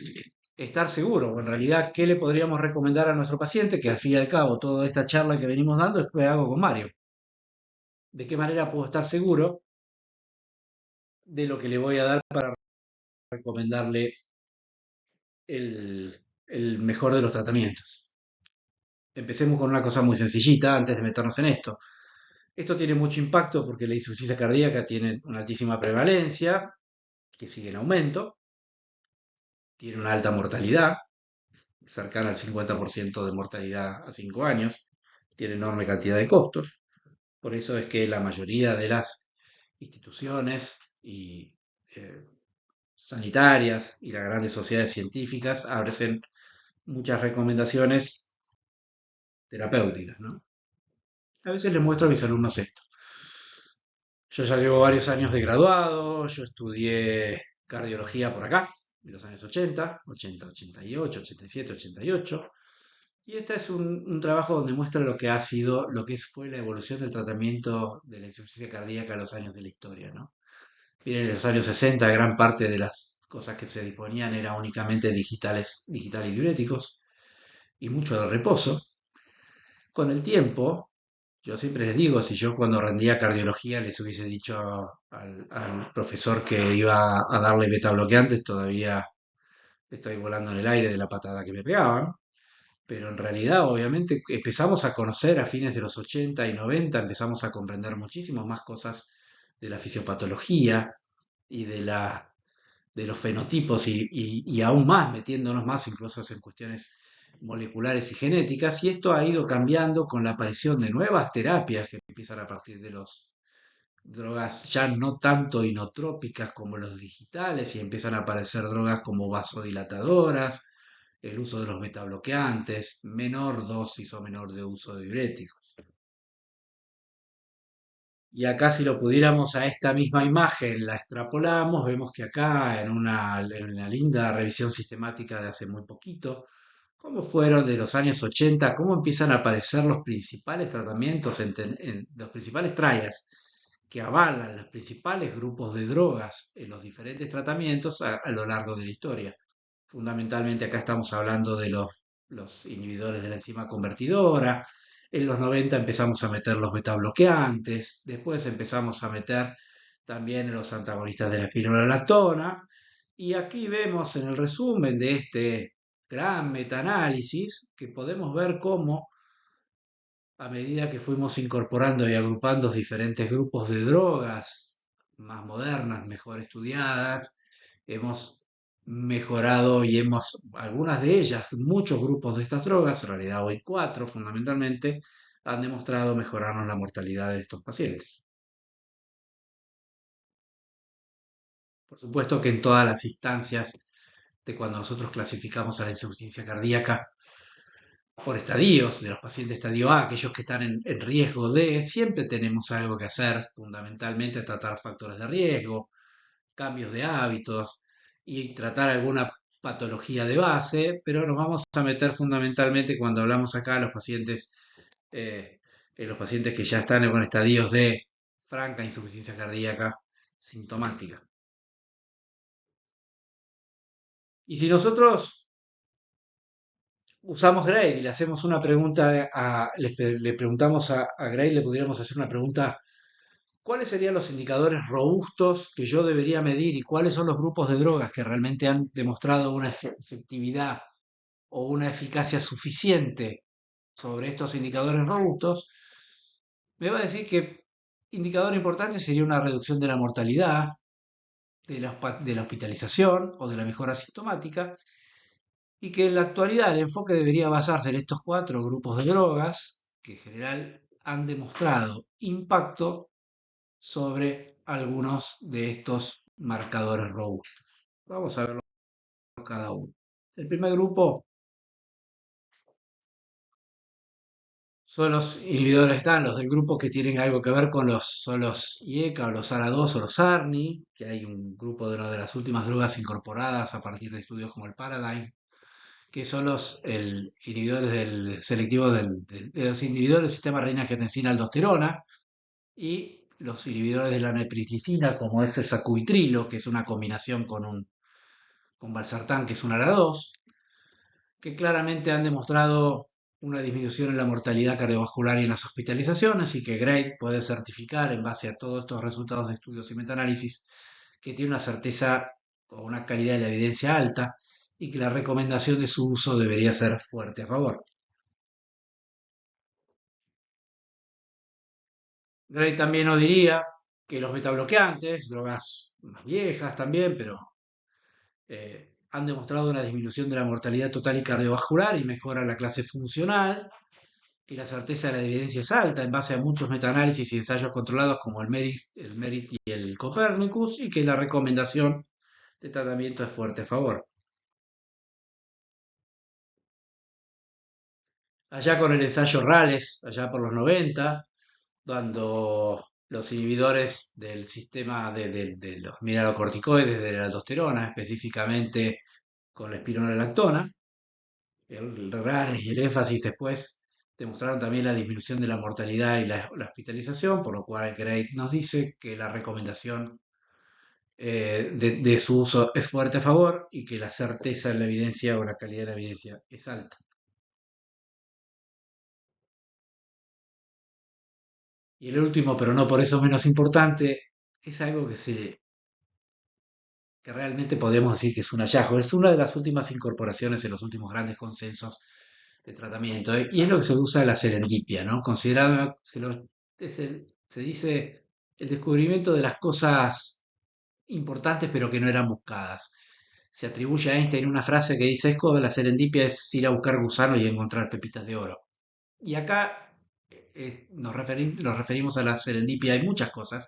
estar seguros, o en realidad qué le podríamos recomendar a nuestro paciente, que al fin y al cabo toda esta charla que venimos dando es que hago con Mario. De qué manera puedo estar seguro de lo que le voy a dar para recomendarle el mejor de los tratamientos. Empecemos con una cosa muy sencillita antes de meternos en esto. Esto tiene mucho impacto porque la insuficiencia cardíaca tiene una altísima prevalencia, que sigue en aumento, tiene una alta mortalidad, cercana al 50% de mortalidad a 5 años, tiene enorme cantidad de costos. Por eso es que la mayoría de las instituciones y sanitarias y las grandes sociedades científicas ofrecen muchas recomendaciones terapéuticas, ¿no? A veces les muestro a mis alumnos esto. Yo ya llevo varios años de graduado, yo estudié cardiología por acá, en los años 80, 80, 88, 87, 88. Y este es un trabajo donde muestra lo que ha sido, lo que fue la evolución del tratamiento de la insuficiencia cardíaca a los años de la historia, ¿no? Miren, en los años 60 gran parte de las cosas que se disponían era únicamente digital y diuréticos, y mucho de reposo. Con el tiempo, yo siempre les digo, si yo cuando rendía cardiología les hubiese dicho al profesor que iba a darle beta bloqueantes, todavía estoy volando en el aire de la patada que me pegaban. Pero en realidad, obviamente, empezamos a conocer a fines de los 80 y 90, empezamos a comprender muchísimas más cosas de la fisiopatología y de los fenotipos y aún más, metiéndonos más incluso en cuestiones moleculares y genéticas. Y esto ha ido cambiando con la aparición de nuevas terapias que empiezan a partir de los drogas ya no tanto inotrópicas como los digitales y empiezan a aparecer drogas como vasodilatadoras, el uso de los betabloqueantes, menor dosis o menor de uso de diuréticos. Y acá si lo pudiéramos a esta misma imagen la extrapolamos, vemos que acá en una linda revisión sistemática de hace muy poquito, cómo fueron de los años 80, cómo empiezan a aparecer los principales tratamientos, los principales trials que avalan los principales grupos de drogas en los diferentes tratamientos a lo largo de la historia. Fundamentalmente acá estamos hablando de los inhibidores de la enzima convertidora. En los 90 empezamos a meter los betabloqueantes, después empezamos a meter también los antagonistas de la espironolactona. Y aquí vemos en el resumen de este gran metaanálisis que podemos ver cómo a medida que fuimos incorporando y agrupando diferentes grupos de drogas más modernas, mejor estudiadas, hemos mejorado y algunas de ellas, muchos grupos de estas drogas, en realidad hoy cuatro fundamentalmente, han demostrado mejorarnos la mortalidad de estos pacientes. Por supuesto que en todas las instancias de cuando nosotros clasificamos a la insuficiencia cardíaca, por estadios, de los pacientes estadio A, aquellos que están en riesgo de, siempre tenemos algo que hacer, fundamentalmente tratar factores de riesgo, cambios de hábitos y tratar alguna patología de base, pero nos vamos a meter fundamentalmente cuando hablamos acá eh, en los pacientes que ya están con estadios de franca insuficiencia cardíaca sintomática. Y si nosotros usamos Grade y le hacemos una pregunta, le preguntamos a Grade, le pudiéramos hacer una pregunta. ¿Cuáles serían los indicadores robustos que yo debería medir y cuáles son los grupos de drogas que realmente han demostrado una efectividad o una eficacia suficiente sobre estos indicadores robustos, me va a decir que indicador importante sería una reducción de la mortalidad, de la hospitalización o de la mejora sintomática, y que en la actualidad el enfoque debería basarse en estos cuatro grupos de drogas que en general han demostrado impacto sobre algunos de estos marcadores robustos. Vamos a verlo cada uno. El primer grupo son los inhibidores, están los del grupo que tienen algo que ver con son los IECA o los ARA2 o los ARNI, que hay un grupo de una de las últimas drogas incorporadas a partir de estudios como el Paradigm, que son los inhibidores selectivos de los inhibidores del sistema renina-angiotensina-aldosterona y los inhibidores de la nepriticina, como es el sacubitrilo, que es una combinación con valsartán, que es un ARA2, que claramente han demostrado una disminución en la mortalidad cardiovascular y en las hospitalizaciones y que Gray puede certificar en base a todos estos resultados de estudios y metaanálisis que tiene una certeza o una calidad de la evidencia alta y que la recomendación de su uso debería ser fuerte a favor. Gray también nos diría que los betabloqueantes, drogas más viejas también, pero han demostrado una disminución de la mortalidad total y cardiovascular y mejora la clase funcional, que la certeza de la evidencia es alta en base a muchos metaanálisis y ensayos controlados como el MERIT y el Copernicus, y que la recomendación de tratamiento es fuerte a favor. Allá con el ensayo Rales, allá por los 90, cuando los inhibidores del sistema de los mineralocorticoides de la aldosterona, específicamente con la espironolactona, el Rales y el énfasis después demostraron también la disminución de la mortalidad y la hospitalización, por lo cual Gray nos dice que la recomendación de su uso es fuerte a favor y que la certeza en la evidencia o la calidad de la evidencia es alta. Y el último, pero no por eso menos importante, es algo que realmente podemos decir que es un hallazgo. Es una de las últimas incorporaciones en los últimos grandes consensos de tratamiento. Y es lo que se usa la serendipia, ¿no? Considerado, se dice el descubrimiento de las cosas importantes pero que no eran buscadas. Se atribuye a Einstein una frase que dice, es como la serendipia es ir a buscar gusanos y encontrar pepitas de oro. Y acá nos referimos a la serendipia. Hay muchas cosas.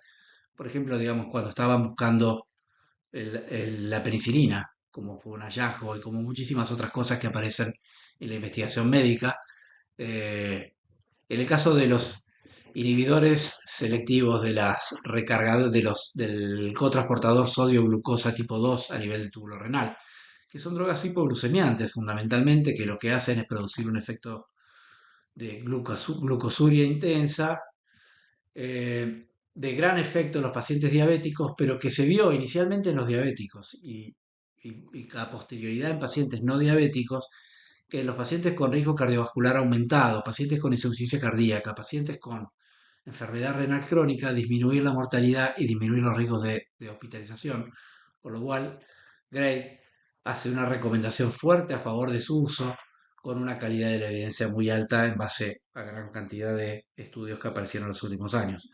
Por ejemplo, digamos, cuando estaban buscando la penicilina, como fue un hallazgo, y como muchísimas otras cosas que aparecen en la investigación médica. Eh, en el caso de los inhibidores selectivos de las recargadas del cotransportador sodio-glucosa tipo 2 a nivel del túbulo renal, que son drogas hipoglucemiantes fundamentalmente, que lo que hacen es producir un efecto de glucosuria intensa, de gran efecto en los pacientes diabéticos, pero que se vio inicialmente en los diabéticos y a posterioridad en pacientes no diabéticos, que en los pacientes con riesgo cardiovascular aumentado, pacientes con insuficiencia cardíaca, pacientes con enfermedad renal crónica, disminuir la mortalidad y disminuir los riesgos de hospitalización. Por lo cual, Gray hace una recomendación fuerte a favor de su uso, con una calidad de la evidencia muy alta en base a gran cantidad de estudios que aparecieron en los últimos años.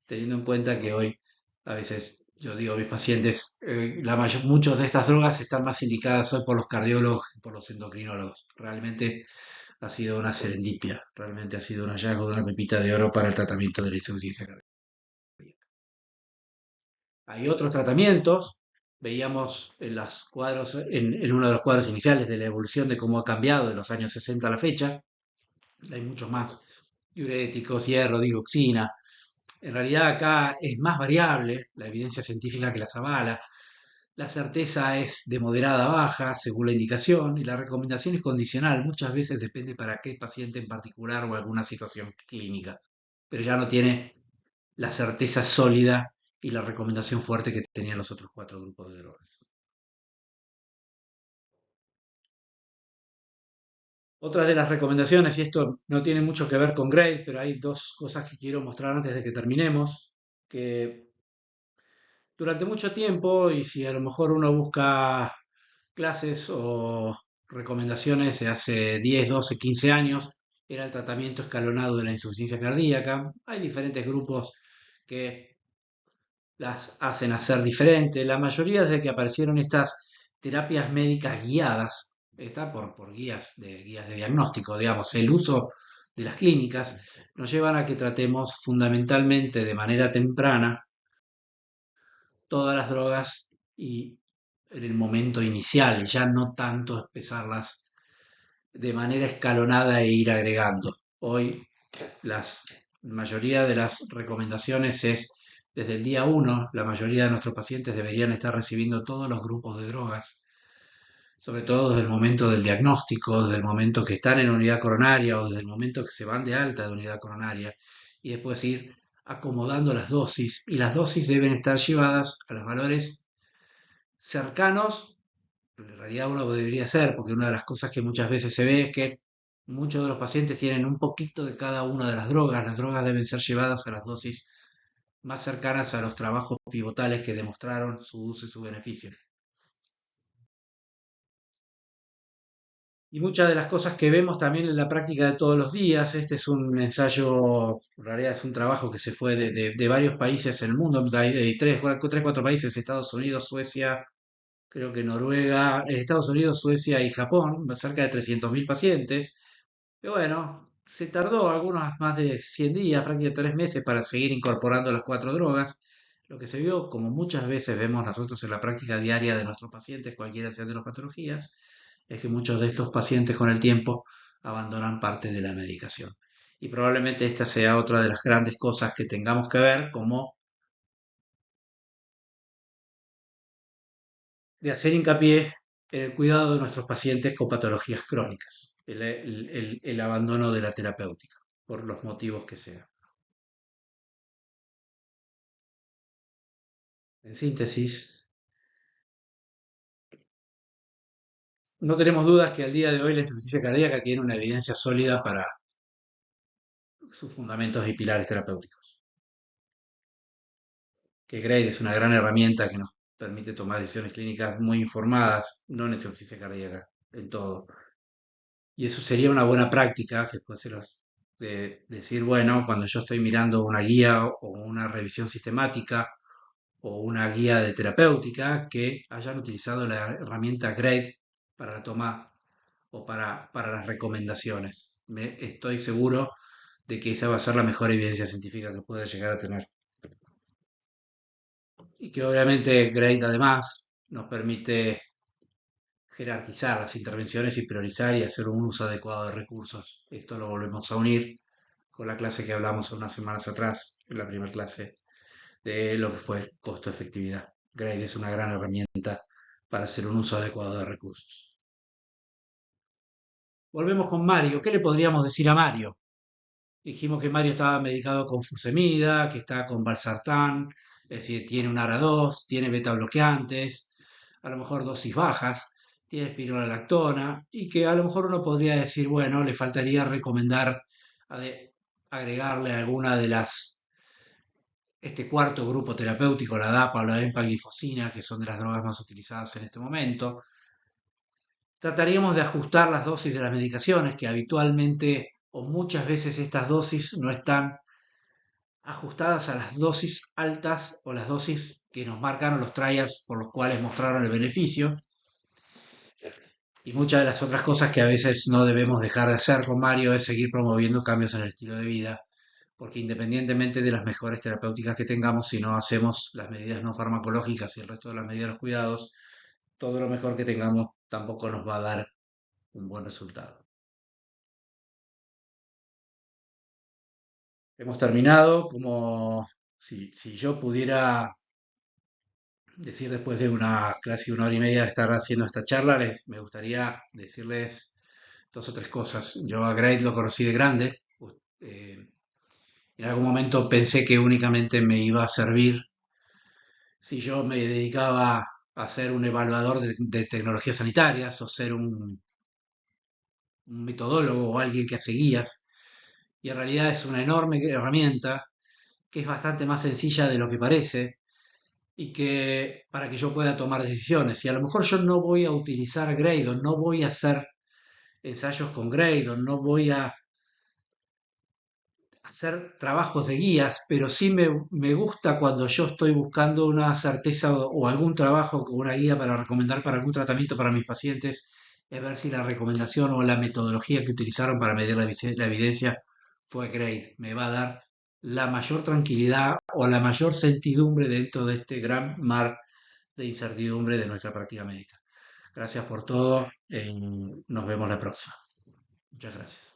Teniendo en cuenta que hoy, a veces, yo digo a mis pacientes, muchas de estas drogas están más indicadas hoy por los cardiólogos que por los endocrinólogos. Realmente ha sido una serendipia, realmente ha sido un hallazgo de una pepita de oro para el tratamiento de la insuficiencia cardíaca. Hay otros tratamientos, veíamos en uno de los cuadros iniciales de la evolución de cómo ha cambiado de los años 60 a la fecha. Hay muchos más, diuréticos, hierro, dioxina. En realidad acá es más variable la evidencia científica que las avala. La certeza es de moderada a baja, según la indicación, y la recomendación es condicional. Muchas veces depende para qué paciente en particular o alguna situación clínica. Pero ya no tiene la certeza sólida y la recomendación fuerte que tenían los otros cuatro grupos de drogas. Otra de las recomendaciones, y esto no tiene mucho que ver con Grade, pero hay dos cosas que quiero mostrar antes de que terminemos, que durante mucho tiempo, y si a lo mejor uno busca clases o recomendaciones de hace 10, 12, 15 años era el tratamiento escalonado de la insuficiencia cardíaca. Hay diferentes grupos que las hacen hacer diferente. La mayoría desde que aparecieron estas terapias médicas guiadas, está por guías de diagnóstico, digamos, el uso de las clínicas nos llevan a que tratemos fundamentalmente de manera temprana todas las drogas y en el momento inicial, ya no tanto empezarlas de manera escalonada e ir agregando. Hoy la mayoría de las recomendaciones es desde el día uno, la mayoría de nuestros pacientes deberían estar recibiendo todos los grupos de drogas, sobre todo desde el momento del diagnóstico, desde el momento que están en unidad coronaria o desde el momento que se van de alta de unidad coronaria, y después ir acomodando las dosis, y las dosis deben estar llevadas a los valores cercanos. En realidad uno debería ser, porque una de las cosas que muchas veces se ve es que muchos de los pacientes tienen un poquito de cada una de las drogas. Las drogas deben ser llevadas a las dosis más cercanas a los trabajos pivotales que demostraron su uso y su beneficio. Y muchas de las cosas que vemos también en la práctica de todos los días, este es un ensayo, en realidad es un trabajo que se fue de varios países en el mundo, hay tres, cuatro países, Estados Unidos, Suecia, creo que Noruega, Estados Unidos, Suecia y Japón, cerca de 300.000 pacientes. Y bueno, se tardó algunos más de 100 días, prácticamente 3 meses, para seguir incorporando las cuatro drogas. Lo que se vio, como muchas veces vemos nosotros en la práctica diaria de nuestros pacientes, cualquiera sea de las patologías, es que muchos de estos pacientes con el tiempo abandonan parte de la medicación. Y probablemente esta sea otra de las grandes cosas que tengamos que ver, como de hacer hincapié en el cuidado de nuestros pacientes con patologías crónicas, el abandono de la terapéutica, por los motivos que sean. En síntesis, no tenemos dudas que al día de hoy la insuficiencia cardíaca tiene una evidencia sólida para sus fundamentos y pilares terapéuticos. Que GRADE es una gran herramienta que nos permite tomar decisiones clínicas muy informadas, no en insuficiencia cardíaca, en todo. Y eso sería una buena práctica, después de decir, bueno, cuando yo estoy mirando una guía o una revisión sistemática o una guía de terapéutica, que hayan utilizado la herramienta GRADE para la toma o para las recomendaciones. Estoy seguro de que esa va a ser la mejor evidencia científica que pueda llegar a tener. Y que obviamente GRADE además nos permite jerarquizar las intervenciones y priorizar y hacer un uso adecuado de recursos. Esto lo volvemos a unir con la clase que hablamos unas semanas atrás, en la primera clase, de lo que fue costo-efectividad. GRADE es una gran herramienta para hacer un uso adecuado de recursos. Volvemos con Mario. ¿Qué le podríamos decir a Mario? Dijimos que Mario estaba medicado con fusemida, que está con valsartán, es decir, tiene un ARA2, tiene beta bloqueantes, a lo mejor dosis bajas, tiene espironolactona, y que a lo mejor uno podría decir, bueno, le faltaría recomendar agregarle alguna de este cuarto grupo terapéutico, la DAPA o la empaglifosina, que son de las drogas más utilizadas en este momento. Trataríamos de ajustar las dosis de las medicaciones, que habitualmente o muchas veces estas dosis no están ajustadas a las dosis altas o las dosis que nos marcaron los trials por los cuales mostraron el beneficio. Y muchas de las otras cosas que a veces no debemos dejar de hacer con Mario es seguir promoviendo cambios en el estilo de vida, porque independientemente de las mejores terapéuticas que tengamos, si no hacemos las medidas no farmacológicas y el resto de las medidas de los cuidados, todo lo mejor que tengamos tampoco nos va a dar un buen resultado. Hemos terminado. Como si yo pudiera decir después de una clase de una hora y media de estar haciendo esta charla, me gustaría decirles dos o tres cosas. Yo a Grade lo conocí de grande. eh, en algún momento pensé que únicamente me iba a servir si yo me dedicaba a ser un evaluador de tecnologías sanitarias o ser un metodólogo o alguien que hace guías. Y en realidad es una enorme herramienta que es bastante más sencilla de lo que parece, y que para que yo pueda tomar decisiones. Y a lo mejor yo no voy a utilizar Gradle, no voy a hacer ensayos con Gradle, no voy a hacer trabajos de guías, pero sí me gusta cuando yo estoy buscando una certeza o algún trabajo con una guía para recomendar para algún tratamiento para mis pacientes, es ver si la recomendación o la metodología que utilizaron para medir la evidencia fue Grade. Me va a dar la mayor tranquilidad o la mayor certidumbre dentro de este gran mar de incertidumbre de nuestra práctica médica. Gracias por todo. Nos vemos la próxima. Muchas gracias.